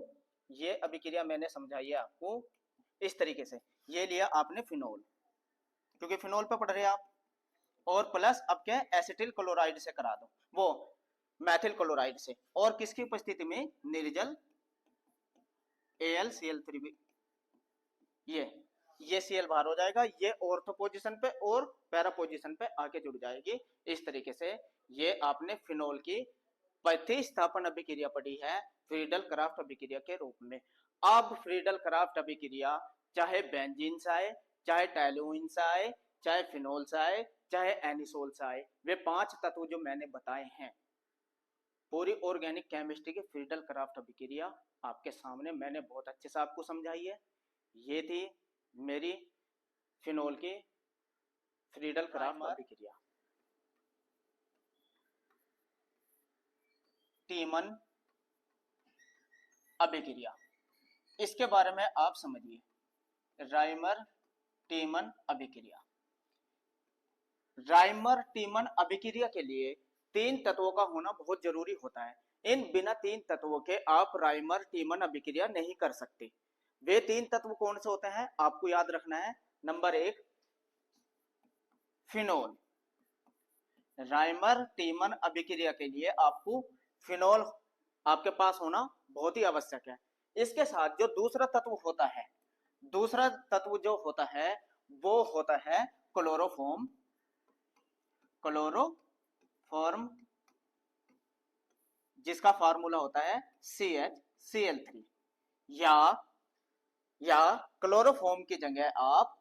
ये अभिक्रिया मैंने समझाई है आपको इस तरीके से, ये लिया आपने फिनोल, क्योंकि फिनोल पे पढ़ रहे हैं आप, और प्लस अब क्या एसिटिल क्लोराइड से करा दो, वो मैथिल क्लोराइड से, और किसकी उपस्थिति में, निर्जल AlCl3, ये Cl बाहर हो जाएगा, ये ऑर्थो पोजीशन पे और पैरा पोजीशन पे आके जुड़ जाएगी, इस तरीके से ये आपने फिनोल की प्रतिस्थापन अभिक्रिया पढ़ी है फ्रीडल क्राफ्ट अभिक्रिया के रूप में। अब फ्रीडल क्राफ्ट अभिक्रिया चाहे बेंजीन से आए, चाहे टैलुइन से आए, चाहे फिनोल से आए, चाहे एनिसोल से आए, वे 5 तत्व जो मैंने बताए हैं, पूरी ऑर्गेनिक केमिस्ट्री की फ्रीडल क्राफ्ट अभिक्रिया आपके सामने मैंने बहुत अच्छे से आपको समझाई है। ये थी मेरी फिनोल की फ्रीडल क्राफ्ट अभिक्रिया। टीमन अभिक्रिया, इसके बारे में आप समझिए। राइमर टीमन अभिक्रिया, राइमर टीमन अभिक्रिया के लिए तीन तत्वों का होना बहुत जरूरी होता है। इन बिना तीन तत्वों के आप राइमर टीमन अभिक्रिया नहीं कर सकते। वे तीन तत्व कौन से होते हैं आपको याद रखना है। नंबर एक, फिनोल। राइमर टीमन अभिक्रिया के लिए आपको फिनोल आपके पास होना बहुत ही आवश्यक है। इसके साथ जो दूसरा तत्व होता है, दूसरा तत्व जो होता है वो होता है क्लोरोफॉर्म। क्लोरोफॉर्म जिसका फार्मूला होता है CH Cl3, या क्लोरोफॉर्म की जगह आप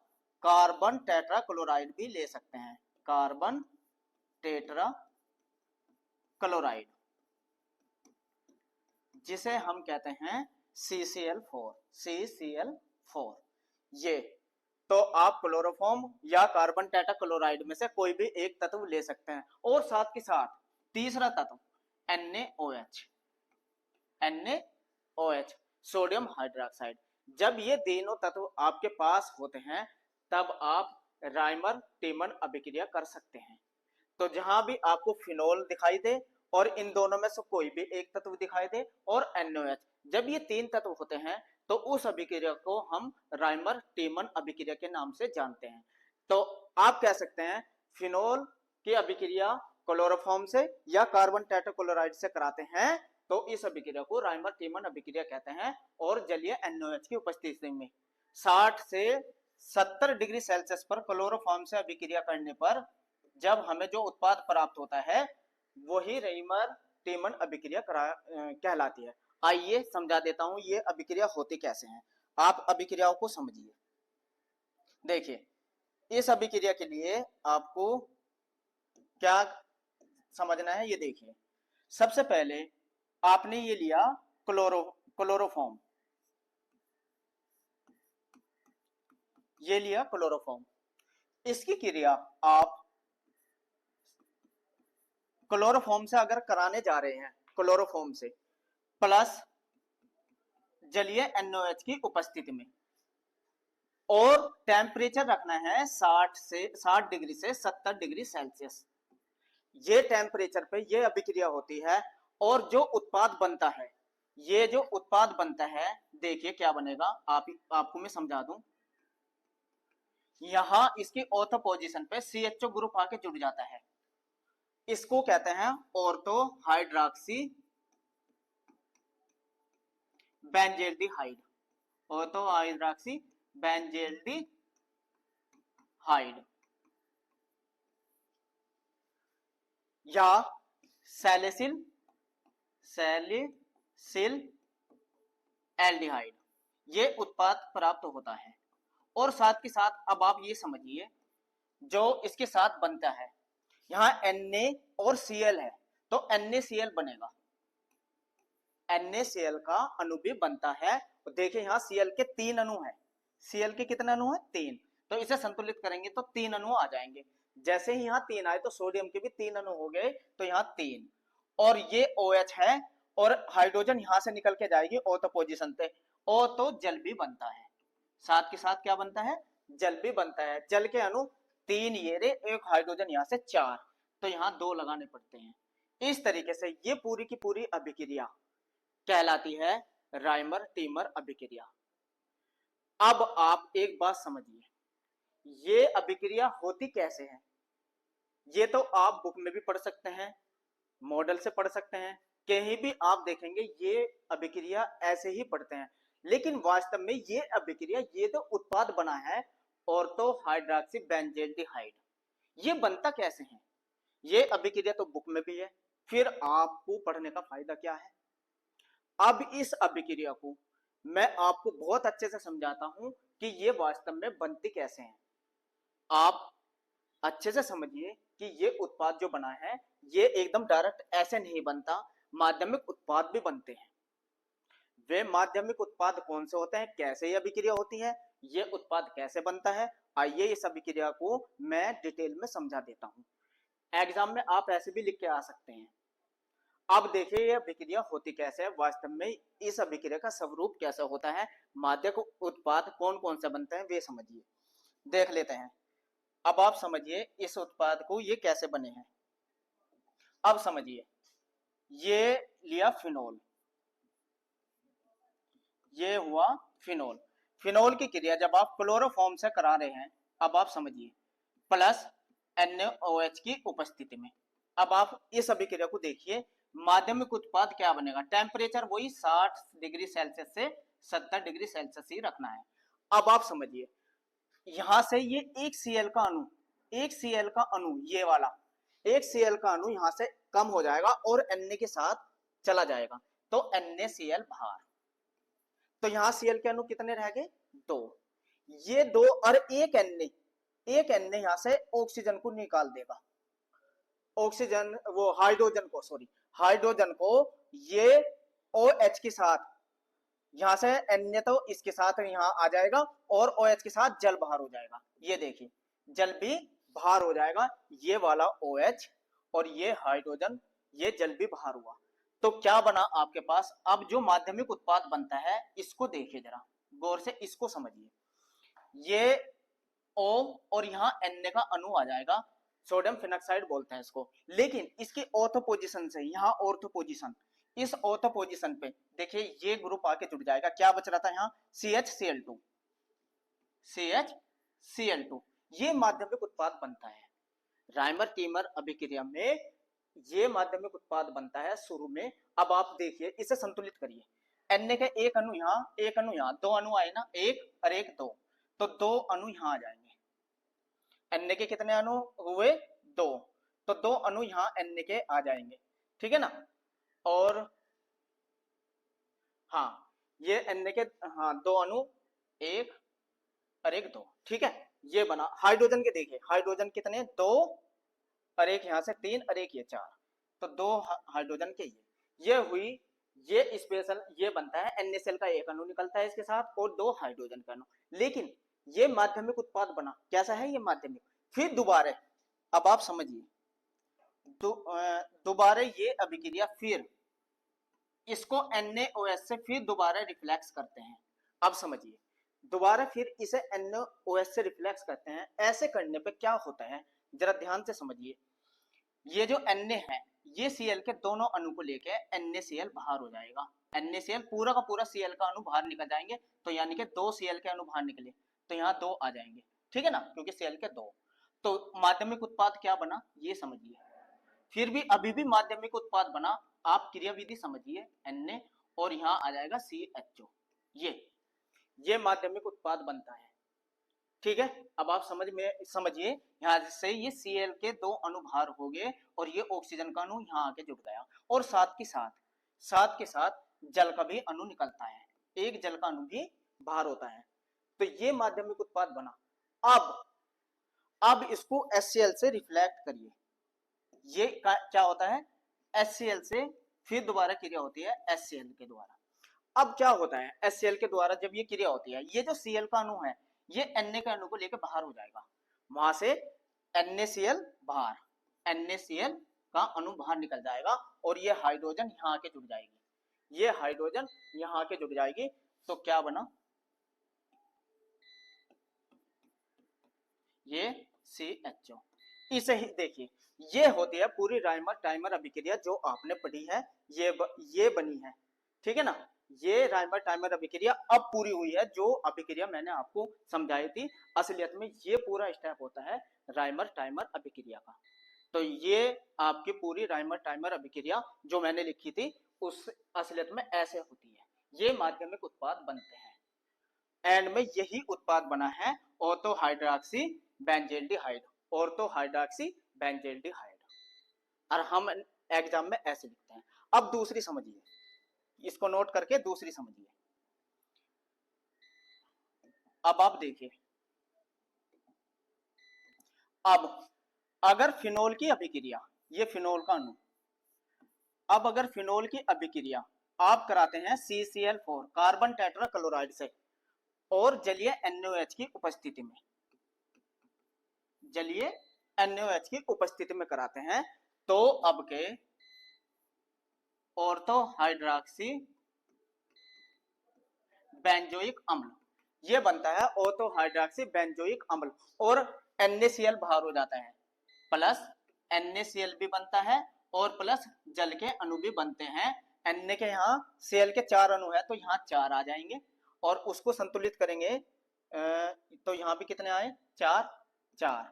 कार्बन टेट्राक्लोराइड भी ले सकते हैं। कार्बन टेट्राक्लोराइड जिसे हम कहते हैं CCl4। ये तो आप क्लोरोफॉर्म या कार्बन टेट्राक्लोराइड में से कोई भी एक तत्व ले सकते हैं। और साथ के साथ तीसरा तत्व NaOH, सोडियम हाइड्रोक्साइड। जब ये तीनों तत्व आपके पास होते हैं तब आप राइमर टीमन अभिक्रिया कर सकते हैं। तो जहां भी आपको फिनोल दिखाई दे और इन दोनों में से कोई भी एक तत्व दिखाई दे और NaOH, जब ये तीन तत्व होते हैं तो उस अभिक्रिया को हम राइमर टीमन अभिक्रिया के नाम से जानते हैं। तो आप कह सकते हैं फिनोल की अभिक्रिया क्लोरोफॉर्म से या कार्बन टेट्राक्लोराइड से कराते हैं तो इस अभिक्रिया को राइमर टीमन अभिक्रिया कहते हैं। और जलीय NaOH की उपस्थिति में 60 से 70 डिग्री सेल्सियस पर क्लोरोफॉर्म से अभिक्रिया करने पर जब हमें जो उत्पाद प्राप्त होता है वही राइमर टीमन अभिक्रिया कहलाती है। आइए समझा देता हूं ये अभिक्रिया होती कैसे हैं। आप अभिक्रियाओं को समझिए। देखिए, इस अभिक्रिया के लिए आपको क्या समझना है ये देखिए। सबसे पहले आपने ये लिया क्लोरोफॉर्म, ये लिया क्लोरोफॉर्म। इसकी क्रिया आप क्लोरोफॉर्म से अगर कराने जा रहे हैं, क्लोरोफॉर्म से प्लस जलीय NaOH की उपस्थिति में, और टेम्परेचर रखना है 60 डिग्री से 70 डिग्री सेल्सियस। ये टेम्परेचर पे ये अभिक्रिया होती है और जो उत्पाद बनता है, ये जो उत्पाद बनता है देखिए क्या बनेगा। आपको मैं समझा दूं। यहां इसकी ऑर्थो पोजीशन पे CHO ग्रुप आके जुड़ जाता है। इसको कहते हैं ortho hydroxy benzaldehyde. Ortho hydroxy benzaldehyde या सैलिसिल एल्डिहाइड, ये उत्पाद प्राप्त होता है। और साथ के साथ अब आप ये समझिए जो इसके साथ बनता है, यहां Na और Cl है तो NaCl बनेगा। NaCl का अणु भी बनता है। देखिए यहां Cl के 3 अणु हैं। Cl के कितने अणु हैं? 3। तो इसे संतुलित करेंगे तो 3 अणु आ जाएंगे। जैसे ही यहाँ 3 आए तो सोडियम के भी 3 अणु हो गए, तो यहाँ 3। और ये OH है और हाइड्रोजन यहां से निकल के जाएगी O पोजीशन पे। O तो जल भी बनता है। साथ के साथ क्या बनता है? जल भी बनता है। जल के अणु 3 ये रे, एक हाइड्रोजन यहाँ से 4, तो यहाँ 2 लगाने पड़ते हैं। इस तरीके से ये पूरी की पूरी अभिक्रिया कहलाती है राइमर टीमर अभिक्रिया। अब आप एक बात समझिए, ये अभिक्रिया होती कैसे है। ये तो आप बुक में भी पढ़ सकते हैं, मॉडल से पढ़ सकते हैं, कहीं भी आप देखेंगे ये अभिक्रिया ऐसे ही पढ़ते हैं। लेकिन वास्तव में ये अभिक्रिया, ये तो उत्पाद बना है ऑर्थो हाइड्रोक्सी बेंजेल्डिहाइड, ये बनता कैसे है। ये अभिक्रिया तो बुक में भी है, फिर आपको पढ़ने का फायदा क्या है। अब इस अभिक्रिया को मैं आपको बहुत अच्छे से समझाता हूं कि ये वास्तव में बनती कैसे है। आप अच्छे से समझिए कि ये उत्पाद जो बना है ये एकदम डायरेक्ट ऐसे नहीं बनता, माध्यमिक उत्पाद भी बनते हैं। वे माध्यमिक उत्पाद कौन से होते हैं, कैसे ये अभिक्रिया होती है, ये उत्पाद कैसे बनता है, आइए इस अभिक्रिया को मैं डिटेल में समझा देता हूं। एग्जाम में आप ऐसे भी लिख के आ सकते हैं। अब देखिए ये अभिक्रिया होती कैसे है वास्तव में, इस अभिक्रिया का स्वरूप कैसा होता है, माध्यक उत्पाद कौन कौन से बनते हैं वे समझिए, देख लेते हैं। अब आप समझिए इस उत्पाद को ये कैसे बने हैं। अब समझिए, ये लिया फिनोल, ये हुआ फिनोल। फिनोल की क्रिया जब आप क्लोरोफॉर्म से करा रहे हैं, अब आप समझिए, प्लस NaOH की उपस्थिति में। अब आप इस अभिक्रिया को देखिए, माध्यमिक उत्पाद क्या बनेगा, टेम्परेचर वही 60 डिग्री सेल्सियस से 70 डिग्री सेल्सियस ही रखना है। अब आप समझिए, यहां से ये एक Cl का अणु, एक Cl का अणु, ये वाला एक Cl का अणु यहां से कम हो जाएगा और Na के साथ चला जाएगा, तो NaCl बाहर। तो यहां Cl के अणु कितने रह गए, 2। ये 2 और एक Na, एक Na यहां से ऑक्सीजन को निकाल देगा, ऑक्सीजन वो हाइड्रोजन को, सॉरी हाइड्रोजन को, ये OH के साथ, यहां से Na तो इसके साथ यहां आ जाएगा और OH के साथ जल बाहर हो जाएगा। ये देखिए जल भी बाहर हो जाएगा, ये वाला OH और ये हाइड्रोजन, ये जल भी बाहर हुआ। तो क्या बना आपके पास, अब जो माध्यमिक उत्पाद बनता है इसको देखिए जरा गौर से, इसको समझिए। ये O और यहाँ Na का अणु आ जाएगा, सोडियम फिनॉक्साइड बोलते हैं इसको, लेकिन इसकी ऑर्थो पोजीशन से, यहाँ ऑर्थो पोजीशन, इस ऑर्थो पोजीशन पे देखिए ये ग्रुप आके जुड़ जाएगा, क्या बच रहा था यहाँ, CHCl2, CHCl2। ये माध्यमिक उत्पाद बनता है राइमर टीमर अभिक्रिया में, ये माध्यमिक उत्पाद बनता है शुरू में। अब आप देखिए इसे संतुलित करिए, Na का एक अणु यहाँ, एक अणु यहाँ, 2 अणु आए ना, एक और एक 2, तो 2 अणु यहाँ आ जाएंगे। Na के कितने अणु हुए, 2, तो 2 अणु यहाँ Na के आ जाएंगे, ठीक है ना। और हाँ ये Na के, हाँ 2 अणु, एक और एक 2, ठीक है। ये बना। हाइड्रोजन के देखिए, हाइड्रोजन कितने, 2 और एक यहाँ से 3 और एक ये 4, तो 2 हाइड्रोजन के ये हुई, ये स्पेशल ये बनता है, NaCl का एक अणु निकलता है इसके साथ और 2 हाइड्रोजन का अणु। लेकिन ये माध्यमिक उत्पाद बना, कैसा है ये माध्यमिक। फिर दोबारा, अब आप समझिए, दोबारा ये अभिक्रिया फिर इसको NaOH से फिर दोबारा रिफ्लेक्स करते हैं। अब समझिए, दोबारा फिर इसे NaOH से रिफ्लेक्स करते हैं। ऐसे करने पे क्या होता है जरा ध्यान से समझिए, ये जो Na है ये Cl के दोनों अणु को लेके NaCl बाहर हो जाएगा, NaCl पूरा का पूरा Cl का अणु बाहर निकल जाएंगे, तो यानी कि 2 Cl के अणु बाहर निकले, तो यहाँ 2 आ जाएंगे, ठीक है ना, क्योंकि Cl के 2। तो माध्यमिक उत्पाद क्या बना ये समझिए, फिर भी अभी भी माध्यमिक उत्पाद बना। आप क्रियाविधि समझिए, Na और यहाँ आ जाएगा CHO, ये माध्यमिक उत्पाद बनता है, ठीक है। अब आप समझिए, यहाँ से ये Cl के 2 अणु बाहर हो गए और ये ऑक्सीजन का अणु यहाँ आके जुड़ गया, और साथ के साथ जल का भी अणु निकलता है, एक जल का अणु भी बाहर होता है, तो ये माध्यमिक उत्पाद बना। अब इसको HCl से रिफ्लेक्ट करिए, ये क्या होता है, HCl से फिर दोबारा क्रिया होती है HCl के द्वारा। अब क्या होता है HCl के द्वारा जब ये क्रिया होती है, ये जो Cl का अणु है ये Na के अणु को लेकर बाहर हो जाएगा, वहां से NaCl बाहर, NaCl का अणु बाहर निकल जाएगा और ये हाइड्रोजन यहाँ आके जुड़ जाएगी, ये हाइड्रोजन यहाँ आके जुड़ जाएगी, तो क्या बना, ये CHO। इसे ही देखिए, ये होती है पूरी राइमर टाइमर अभिक्रिया जो आपने पढ़ी है, ये बनी है, ठीक है ना। ये राइमर टाइमर अभिक्रिया अब पूरी हुई है, जो अभिक्रिया मैंने आपको समझाई थी, असलियत में ये पूरा स्टेप होता है राइमर टाइमर अभिक्रिया का। तो ये आपकी पूरी राइमर टाइमर अभिक्रिया जो मैंने लिखी थी उस असलियत में ऐसे होती है, ये माध्यमिक उत्पाद बनते हैं। एंड में यही उत्पाद बना है ऑर्थो हाइड्रोक्सी बेंजील्डिहाइड, ऑर्थो हाइड्रोक्सी बेंजील्डिहाइड, और हम एग्जाम में ऐसे लिखते हैं। अब दूसरी समझिए, इसको नोट करके दूसरी समझिए। अब आप देखिए, अब अगर फिनोल की अभिक्रिया, ये फिनोल का अणु, अब अगर फिनोल की अभिक्रिया आप कराते हैं CCl4 कार्बन टेट्रा क्लोराइड से और जलीय NaOH की उपस्थिति में, जलीय NaOH की उपस्थिति में कराते हैं, तो अब के ऑर्थो हाइड्रोक्सी बेंजोइक अम्ल, ये बनता है ऑर्थो हाइड्रोक्सी बेंजोइक अम्ल। और NaCl बाहर हो जाता है, प्लस NaCl भी बनता है और प्लस जल के अणु भी बनते हैं। Na के यहाँ Cl के 4 अणु है तो यहाँ 4 आ जाएंगे और उसको संतुलित करेंगे तो यहाँ भी कितने आए, 4 4,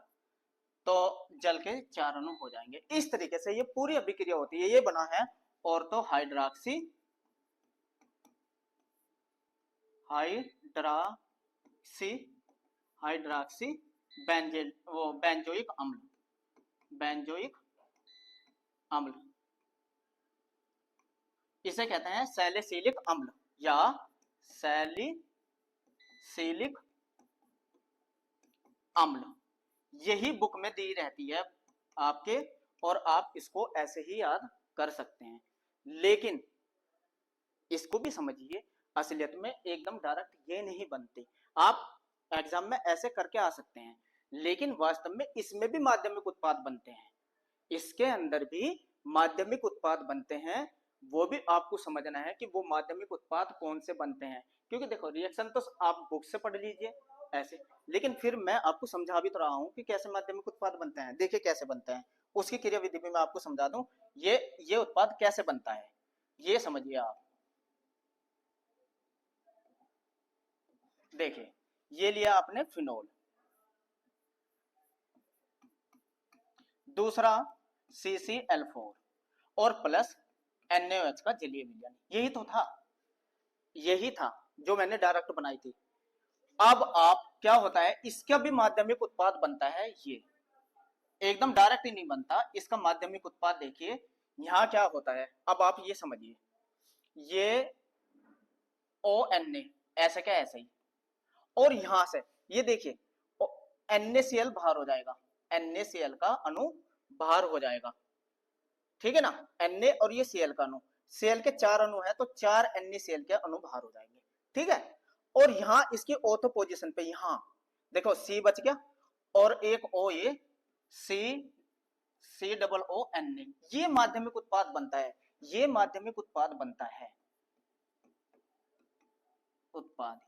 तो जल के 4 अणु हो जाएंगे। इस तरीके से ये पूरी अभिक्रिया होती है। ये बना है ऑर्थो हाइड्रोक्सी बेंजोइक अम्ल, बेंजोइक अम्ल इसे कहते हैं सैलिसिलिक अम्ल या सैलिसिलिक अम्ल। यही बुक में दी रहती है आपके, और आप इसको ऐसे ही याद कर सकते हैं। लेकिन इसको भी समझिए, असलियत में एकदम डायरेक्ट ये नहीं बनते। आप एग्जाम में ऐसे करके आ सकते हैं, लेकिन वास्तव में इसमें भी माध्यमिक उत्पाद बनते हैं, इसके अंदर भी माध्यमिक उत्पाद बनते हैं। वो भी आपको समझना है कि वो माध्यमिक उत्पाद कौन से बनते हैं। क्योंकि देखो रिएक्शन तो आप बुक से पढ़ लीजिए ऐसे, लेकिन फिर मैं आपको समझा भी तो रहा हूं कि कैसे माध्यमिक उत्पाद बनते हैं। देखिए कैसे बनते हैं, उसकी क्रिया विधि भी मैं आपको समझा दूं। ये उत्पाद कैसे बनता है ये समझिए आप। देखिए ये लिया आपने फिनोल, दूसरा CCl4 और प्लस NaOH का जलीय विलयन। यही था जो मैंने डायरेक्ट बनाई थी। अब आप क्या होता है, इसका भी माध्यमिक उत्पाद बनता है। ये एकदम डायरेक्ट ही नहीं बनता, इसका माध्यमिक उत्पाद देखिए यहां क्या होता है। अब आप ये समझिए, ये ONA ऐसे क्या ऐसे ही, और यहां से ये देखिए NaCl बाहर हो जाएगा, NaCl का अणु बाहर हो जाएगा, ठीक है ना। Na और ये Cl का अणु, Cl के 4 अणु है तो 4 NaCl के अणु बाहर हो जाएंगे, ठीक है। और यहाँ इसकी ऑर्थो पोजीशन पे यहाँ देखो C बच गया और एक O, ये COONA, ये माध्यमिक उत्पाद बनता है। ये माध्यमिक उत्पाद बनता है,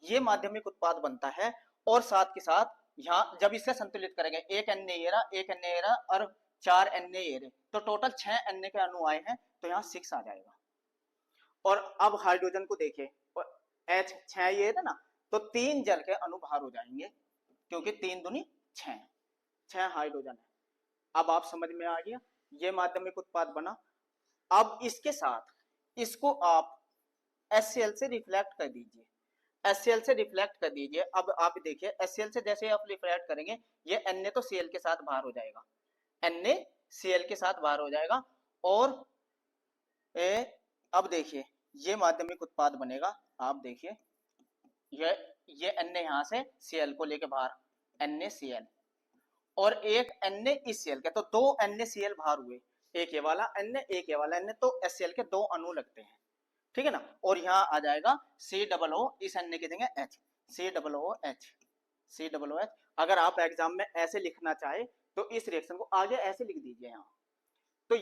ये माध्यमिक उत्पाद बनता है। और साथ के साथ यहाँ जब इसे संतुलित करेंगे, एक Na और 4 Na, तो टोटल 6 Na के अणु आए हैं तो यहाँ 6 आ जाएगा। और अब हाइड्रोजन को देखिए, H 6 ये था ना, तो 3 जल के अणु बाहर हो जाएंगे क्योंकि 3 दूनी 6 हाइड्रोजन है। अब आप समझ में आ गया, ये माध्यमिक उत्पाद बना। अब इसके साथ इसको आप HCl से रिफ्लेक्ट कर दीजिए, HCl से रिफ्लेक्ट कर दीजिए। अब आप देखिए HCl से जैसे आप रिफ्लेक्ट करेंगे, ये Na तो Cl के साथ बाहर हो जाएगा, Na Cl के साथ बाहर हो जाएगा। और अब देखिए ये माध्यमिक उत्पाद बनेगा। आप देखिए ये Na यहां से Cl को लेके बाहर, NaCl, और एक Na इस Cl के, तो 2 NaCl बाहर हुए, एक ये वाला Na एक ये वाला Na, तो HCl के 2 अणु लगते हैं, ठीक है ना। और यहाँ आ जाएगा COO, इस Na की जगह H, COOH। अगर आप एग्जाम में ऐसे लिखना चाहे तो इस रिएक्शन को आगे ऐसे लिख दीजिए यहाँ। तो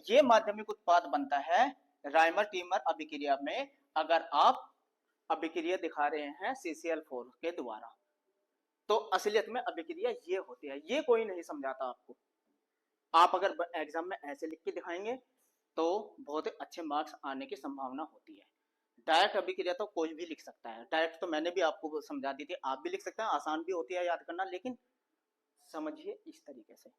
ये माध्यमिक उत्पाद बनता है राइमर टीमर अभिक्रिया में, अगर आप अभिक्रिया दिखा रहे हैं CCl4 के द्वारा। तो असलियत में अभिक्रिया ये होती है, ये कोई नहीं समझाता आपको। आप अगर एग्जाम में ऐसे लिख के दिखाएंगे तो बहुत ही अच्छे मार्क्स आने की संभावना होती है। डायरेक्ट अभिक्रिया तो कोई भी लिख सकता है, डायरेक्ट तो मैंने भी आपको समझा दी थी, आप भी लिख सकते हैं, आसान भी होती है याद करना। लेकिन समझिए इस तरीके से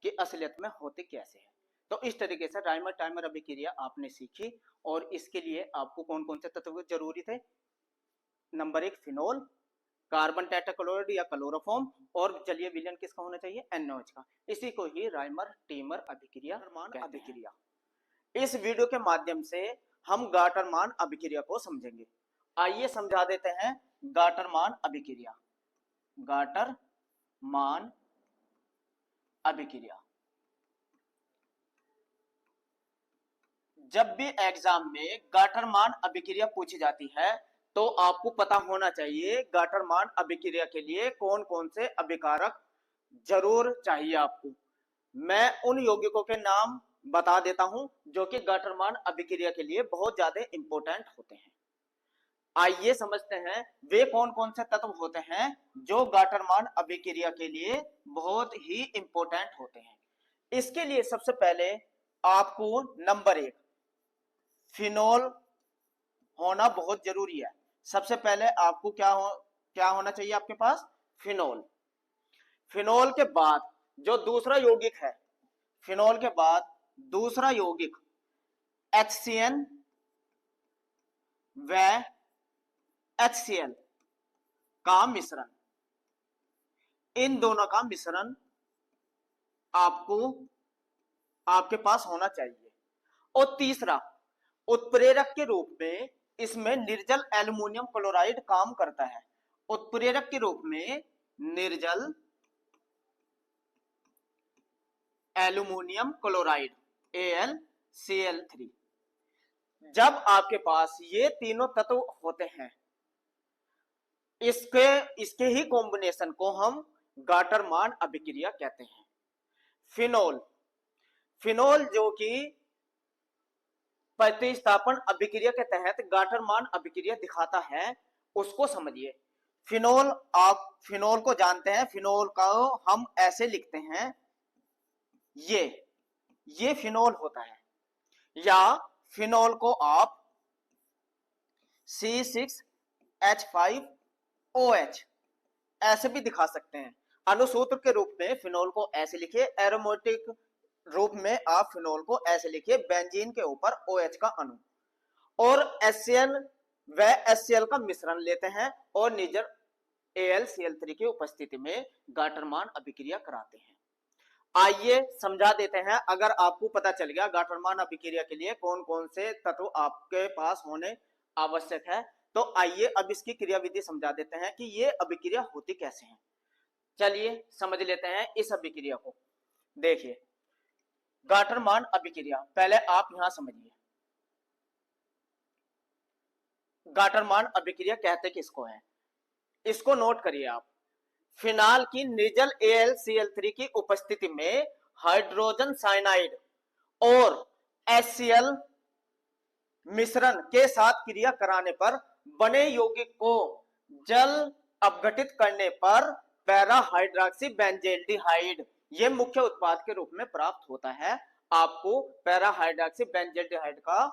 कि असलियत में होते कैसे है। तो इस तरीके से राइमर टाइमर अभिक्रिया आपने सीखी, और इसके लिए आपको कौन कौन से तत्व जरूरी थे। नंबर 1 फिनोल, कार्बन टेट्राक्लोराइड या क्लोरोफॉर्म, और जलीय विलयन किसका होना चाहिए, NaOH का। इसी को ही राइमर टीमर अभिक्रिया अभिक्रिया। इस वीडियो के माध्यम से हम गाटरमान अभिक्रिया को समझेंगे। आइए समझा देते हैं गाटरमान अभिक्रिया। गाटरमान अभिक्रिया, जब भी एग्जाम में गाटरमान अभिक्रिया पूछी जाती है तो आपको पता होना चाहिए गाटरमान अभिक्रिया के लिए कौन कौन से अभिकारक जरूर चाहिए आपको। मैं उन यौगिकों के नाम बता देता हूं जो कि गाटरमान अभिक्रिया के लिए बहुत ज्यादा इंपॉर्टेंट होते हैं। आइए समझते हैं वे कौन कौन से तत्व होते हैं जो गाटरमान अभिक्रिया के लिए बहुत ही इंपॉर्टेंट होते हैं। इसके लिए सबसे पहले आपको नंबर 1 फिनोल होना बहुत जरूरी है। सबसे पहले आपको क्या होना चाहिए आपके पास? फिनोल। फिनोल के बाद जो दूसरा यौगिक है, फिनोल के बाद दूसरा यौगिक HCN व HCl का मिश्रण, इन दोनों का मिश्रण आपको आपके पास होना चाहिए। और तीसरा उत्प्रेरक के रूप में इसमें निर्जल एल्युमिनियम क्लोराइड काम करता है। उत्प्रेरक के रूप में निर्जल एल्युमिनियम क्लोराइड AlCl3। जब आपके पास ये तीनों तत्व होते हैं, इसके ही कॉम्बिनेशन को हम गाटरमान अभिक्रिया कहते हैं। फिनोल, फिनोल जो कि प्रतिस्थापन अभिक्रिया के तहत गाटरमान अभिक्रिया दिखाता है, उसको समझिए। फिनोल, आप फिनोल को जानते हैं, फिनोल को हम ऐसे लिखते हैं, ये फिनोल होता है, या फिनोल को आप C6H5OH ऐसे भी दिखा सकते हैं। अनुसूत्र के रूप में फिनोल को ऐसे लिखिए, एरोमेटिक रूप में आप फिनोल को ऐसे लिखिए, बेंजीन के ऊपर OH का अणु, और HCl व HCl का मिश्रण लेते हैं और निर्जल AlCl3 की उपस्थिति में गाटरमान अभिक्रिया कराते हैं। आइए समझा देते हैं। अगर आपको पता चल गया गाटरमान अभिक्रिया के लिए कौन कौन से तत्व आपके पास होने आवश्यक है, तो आइए अब इसकी क्रियाविधि समझा देते हैं कि ये अभिक्रिया होती कैसे है। चलिए समझ लेते हैं इस अभिक्रिया को। देखिए गाटरमान अभिक्रिया, पहले आप यहां समझिए गाटरमान अभिक्रिया कहते किसको है, इसको नोट करिए आप। फिनाल की निर्जल AlCl3 की उपस्थिति में हाइड्रोजन साइनाइड और HCl मिश्रण के साथ क्रिया कराने पर बने यौगिक को जल अपघटित करने पर पैरा हाइड्रॉक्सी बेंजल्डिहाइड ये मुख्य उत्पाद के रूप में प्राप्त होता है। आपको पैरा हाइड्रॉक्सी बेंजल्डिहाइड का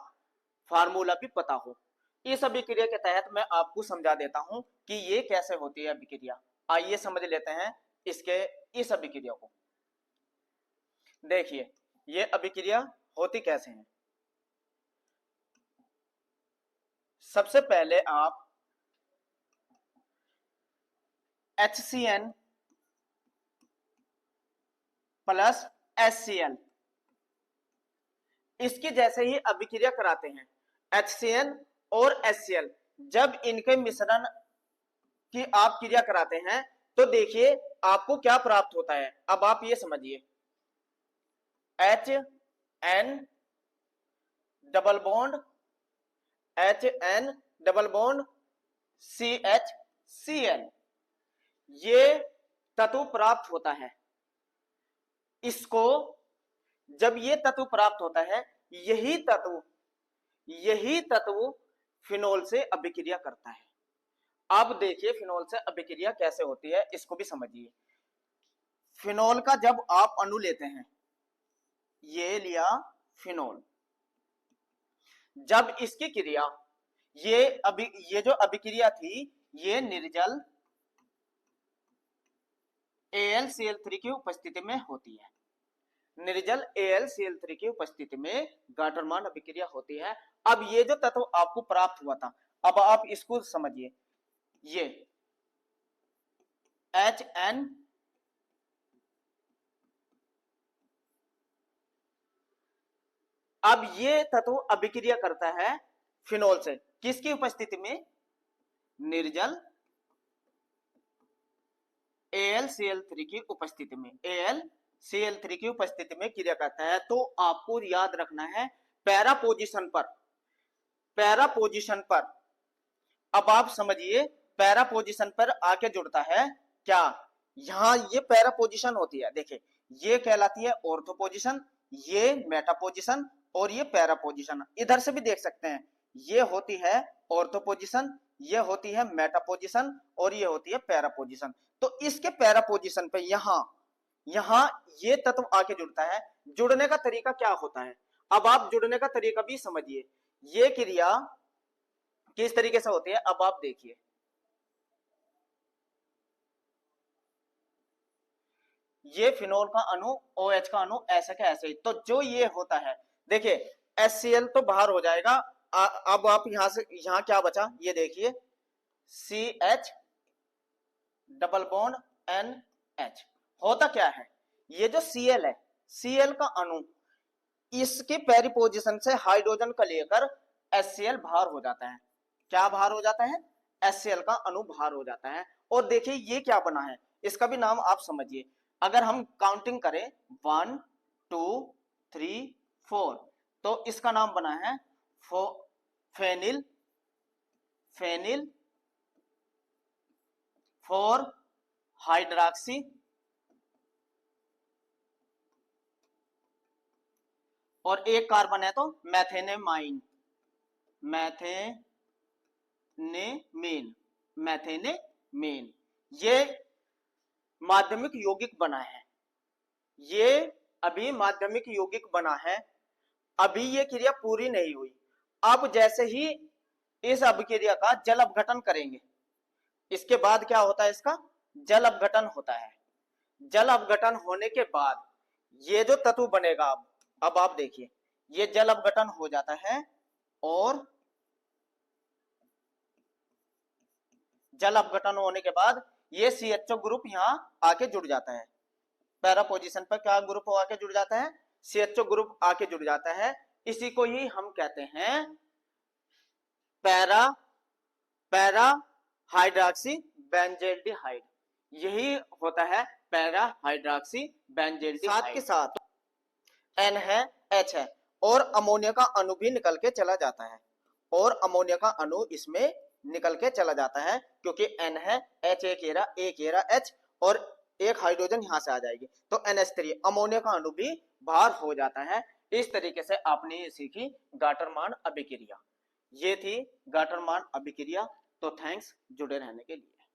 फार्मूला भी पता हो। इस अभिक्रिया के तहत मैं आपको समझा देता हूं कि ये कैसे होती है अभिक्रिया। आइए समझ लेते हैं इस अभिक्रिया को। देखिए ये अभिक्रिया होती कैसे है। सबसे पहले आप HCN प्लस HCl इसकी जैसे ही अभिक्रिया कराते हैं, HCN और HCl जब इनके मिश्रण की आप क्रिया कराते हैं तो देखिए आपको क्या प्राप्त होता है। अब आप ये समझिए, HN double bond HN double bond CHCl ये तत्व प्राप्त होता है। इसको जब ये तत्व प्राप्त होता है, यही तत्व फिनोल से अभिक्रिया करता है। अब देखिए फिनोल से अभिक्रिया कैसे होती है, इसको भी समझिए। फिनोल का जब आप अणु लेते हैं, ये लिया फिनोल, जब इसकी क्रिया ये जो अभिक्रिया थी, ये निर्जल AlCl3 की उपस्थिति में होती है। निर्जल AlCl3 की उपस्थिति में गाटरमान अभिक्रिया होती है। अब ये जो तत्व आपको प्राप्त हुआ था, अब आप इसको समझिए, ये HN अब ये तत्व अभिक्रिया करता है फिनोल से, किसकी उपस्थिति में? निर्जल AlCl3 की उपस्थिति में, AlCl3 की उपस्थिति में क्रिया करता है। तो आपको याद रखना है पैरा पोजीशन पर अब आप समझिए, पैरा पोजीशन पर आके जुड़ता है क्या, यहां ये पैरा पोजीशन होती है। देखिए ये कहलाती है ऑर्थो पोजीशन, ये मेटा पोजीशन और ये पैरा पोजीशन। इधर से भी देख सकते हैं, ये होती है ऑर्थो पोजीशन, ये होती है मेटा पोजीशन और ये होती है पैरा पोजीशन। तो इसके पैरा पोजीशन पे यहां यहां ये तत्व आके जुड़ता है। जुड़ने का तरीका क्या होता है, अब आप जुड़ने का तरीका भी समझिए। ये क्रिया किस तरीके से होती है अब आप देखिए। ये फिनोल का अणु OH का अणु ऐसे का ऐसे ही, तो जो ये होता है देखिए HCl तो बाहर हो जाएगा। अब आप यहां से यहां क्या बचा ये देखिए, CH डबल बॉन्ड NH। होता क्या है, ये जो Cl है, Cl का अणु इसके पैरी पोजीशन से हाइड्रोजन का लेकर HCl बाहर हो जाता है। क्या बाहर हो जाता है, HCl का अणु बाहर हो जाता है। और देखिए ये क्या बना है, इसका भी नाम आप समझिए। अगर हम काउंटिंग करें 1 2 3 4, तो इसका नाम बना है फेनिल फेनिल 4 हाइड्रॉक्सी और एक कार्बन है तो मैथेनेमाइन मैथेनेमेन। ये माध्यमिक यौगिक बना है, ये अभी माध्यमिक यौगिक बना है, अभी ये क्रिया पूरी नहीं हुई। अब जैसे ही इस अभिक्रिया का जल अपघटन करेंगे, इसके बाद क्या होता है, इसका जल अपघटन होता है। जल अपघटन होने के बाद ये जो तत्व बनेगा, अब आप देखिए ये जल अपघटन हो जाता है और जल अपघटन होने के बाद ये CHO ग्रुप यहां आके जुड़ जाता है। पैरा पोजीशन पर क्या ग्रुप आके जुड़ जाता है, CHO ग्रुप आके जुड़ जाता है। इसी को ही हम कहते हैं पैरा हाइड्रॉक्सी बेंजेल्डिहाइड। यही होता है पैरा हाइड्रॉक्सी बेंजेल्डिहाइड। साथ के साथ N है, H है और अमोनिया का अणु भी निकल के चला जाता है, और अमोनिया का अणु इसमें निकल के चला जाता है क्योंकि N है, H एक एरा H और एक हाइड्रोजन यहां से आ जाएगी, तो NH3 अमोनिया का अणु भी बाहर हो जाता है। इस तरीके से आपने ये सीखी गाटरमान अभिक्रिया। ये थी गाटरमान अभिक्रिया। तो थैंक्स जुड़े रहने के लिए।